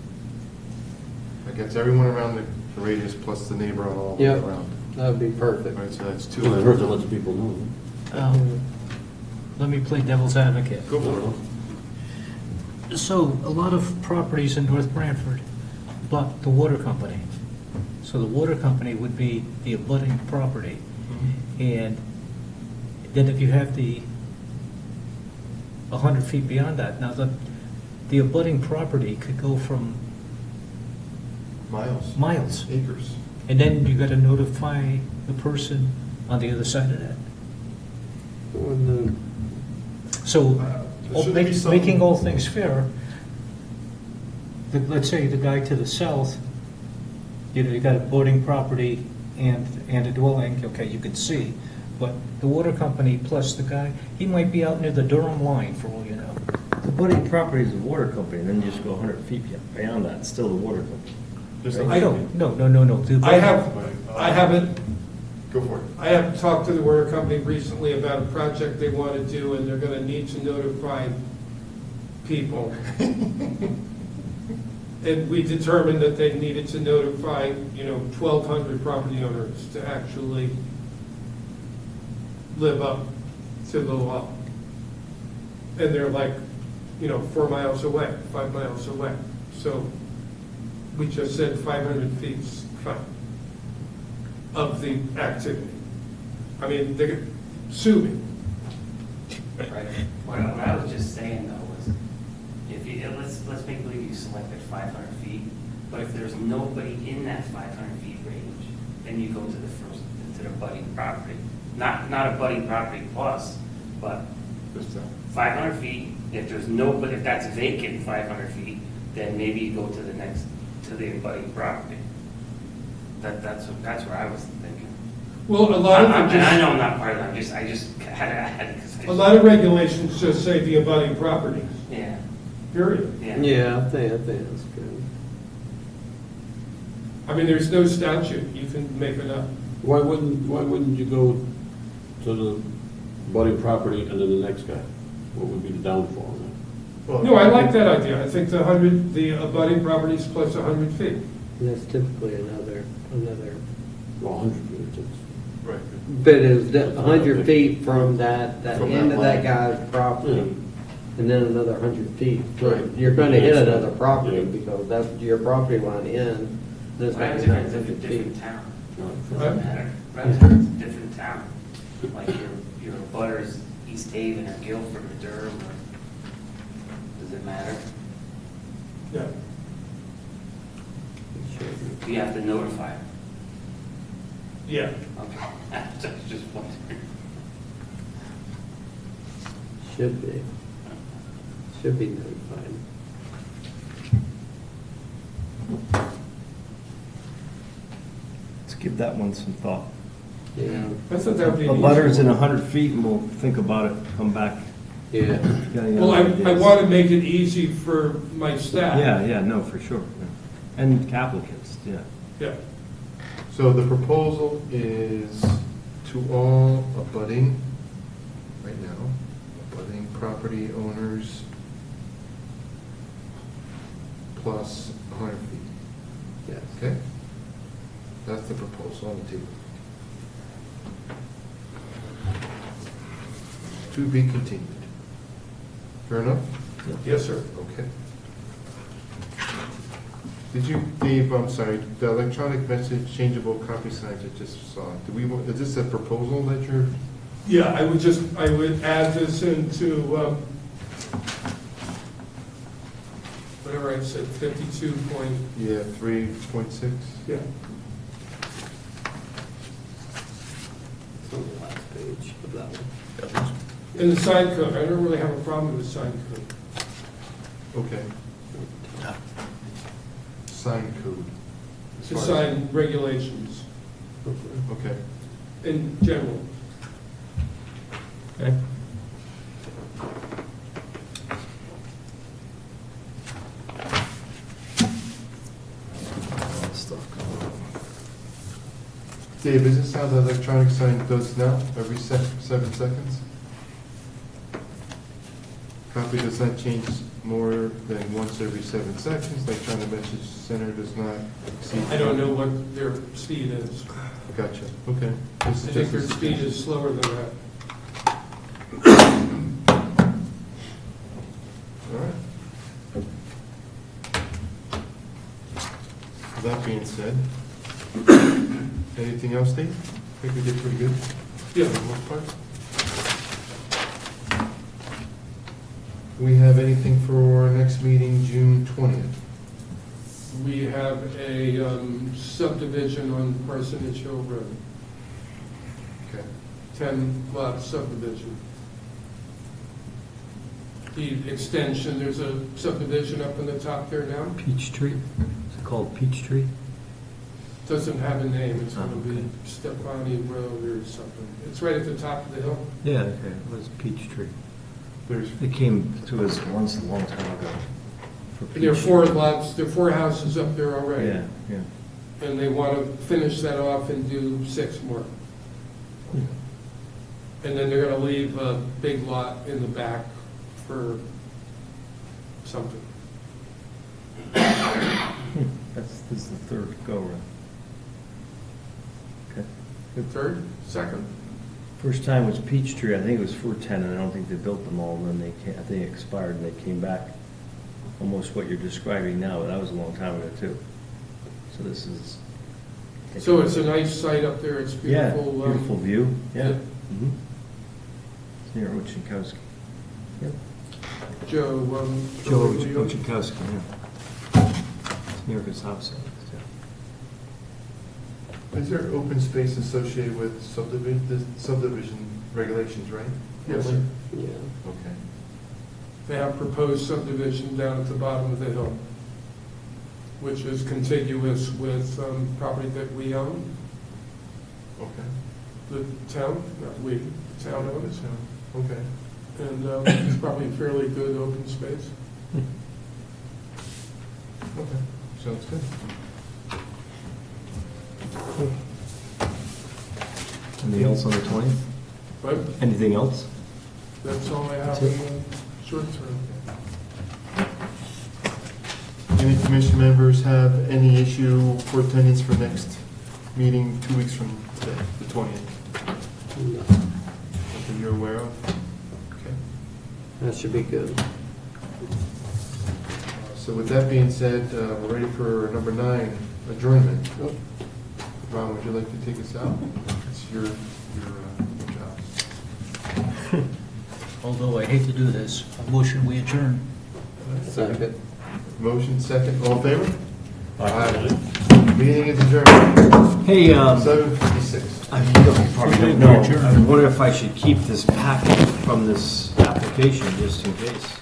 That gets everyone around the radius plus the neighbor on all the way Yep. around. That would be perfect. Right, so that's two. Well, I heard to let the people know. Let me play devil's advocate. Go for it. So, a lot of properties in North Branford block the water company. So the water company would be the abutting property. And then if you have the 100 feet beyond that, now the abutting property could go from Miles, miles. acres. And then you gotta notify the person on the other side of that. When So, There should be some- making all things fair, let's say the guy to the south, you know, you got a boating property and a dwelling, okay, you can see, but the water company plus the guy, he might be out near the Durham line for all you know. The budding property is the water company, and then you just go 100 feet beyond that, it's still the water company. There's I a- No. I haven't, Go for it. I have talked to the water company recently about a project they want to do, and they're gonna need to notify people. And we determined that they needed to notify, 1,200 property owners to actually live up to the law. And they're like, 4 miles away, 5 miles away. So we just said 500 feet's fine of the activity. I mean, they could sue me. right. What I was just saying though was, if you, let's make believe you selected 500 feet, but if there's nobody in that 500 feet range, then you go to the budding property. Not a budding property plus, but Just that. 500 feet, if there's nobody, if that's vacant 500 feet, then maybe you go to the abutting property. That's where I was thinking. Well, a lot of And them I just, know I'm not part of that, I just had. a lot of regulations just say the abutting property, Yeah, period. yeah. Yeah, I think that's good. I mean, there's no statute, you can make it up. Why wouldn't you go to the budding property and then the next guy? What would be the downfall in Well, No, I like that idea. I think the abutting properties plus 100 feet. And that's typically another, that? Well, 100 feet, it's, Right. but it's 100 feet from that From end that of that line. guy's property, and then another 100 feet. Right. You're gonna hit another property, Yeah. because that's your property line ends, and it's But not it's another a 100 feet. different town, Right. doesn't matter. Branford's a different town, like your butters, East Haven or Guilford or Durham, or, does it matter? Yeah. You have to notify. Yeah. Okay, just wondering. Should be notified. Let's give that one some thought. Yeah, I thought that would be A an easy butter's in one. 100 feet, and we'll think about it, come back. yeah. Got any Well, other I ideas? want to make it easy for my staff. Yeah, no, for sure. Yeah. And applicants, yeah. Yeah. So the proposal is to all abutting, right now, abutting property owners plus 100 feet, Yes. okay? That's the proposal on the table. To be continued. Fair enough? Yes, sir. Okay. Did you, Dave, I'm sorry, the electronic message changeable copy signs I just saw, is this a proposal that you're, Yeah, I would add this into, whatever I said, 52 point, yeah, 3.6? yeah. It's on the last page of that one. In the sign code, I don't really have a problem with the sign code. Okay. Sign code. The As far as- sign regulations Okay. in general. Okay. Dave, is this how the electronic sign does now, every 7 seconds? Copy does not change more than once every 7 seconds, electronic message center does not exceed. I don't know what their speed is. Gotcha, okay. I This is think just their a speed suggestion. is slower than that. All right. With that being said, anything else, Dave? I think we did pretty good Yeah. for the most part. We have anything for our next meeting, June 20th? We have a subdivision on Parsonage Hill Road, Okay. 10-lot subdivision. The extension, there's a subdivision up on the top there now. Peachtree? Is it called Peachtree? Doesn't have a name, it's Oh, gonna be okay. Stefani Road or something. It's right at the top of the hill. Yeah, okay, it was Peachtree. There's, It came to us once a long time ago. for And there are Peach- 4 lots, there are 4 houses up there already. Yeah, yeah. And they want to finish that off and do 6 more. And then they're gonna leave a big lot in the back for something. This is the third go-around. Okay. Third, second? First time was Peachtree, I think it was 410, and I don't think they built them all, and then I think it expired, and they came back. Almost what you're describing now, but that was a long time ago, too. So this is. So it's a nice site up there, it's Yeah, beautiful. beautiful view, yeah. yeah. Mhm. It's near Ochinkowski. Yep. Joe, Joe Rogelio. Ochinkowski, yeah. It's near his house, I think, yeah. is there open space associated with subdivision regulations, right? Yes, sir. Yeah. Okay. They have proposed subdivision down at the bottom of the hill, which is contiguous with property that we own, Okay. the town, not we, the town owns. Okay. And it's probably fairly good open space. Okay, sounds good. Anything else on the 20th? But Anything else? that's all I have That's in it. the short term. Any commission members have any issue for attendance for next meeting 2 weeks from today, the 20th? No, Something you're aware of? Okay. that should be good. So with that being said, we're ready for number 9, adjournment. Yep. Ron, would you like to take us out? It's your job. Although I hate to do this, a motion we adjourn. Second. Motion second, all in favor? Aye. Meeting is adjourned, Hey, 7:56. I probably don't know. I wonder if I should keep this packet from this application just in case.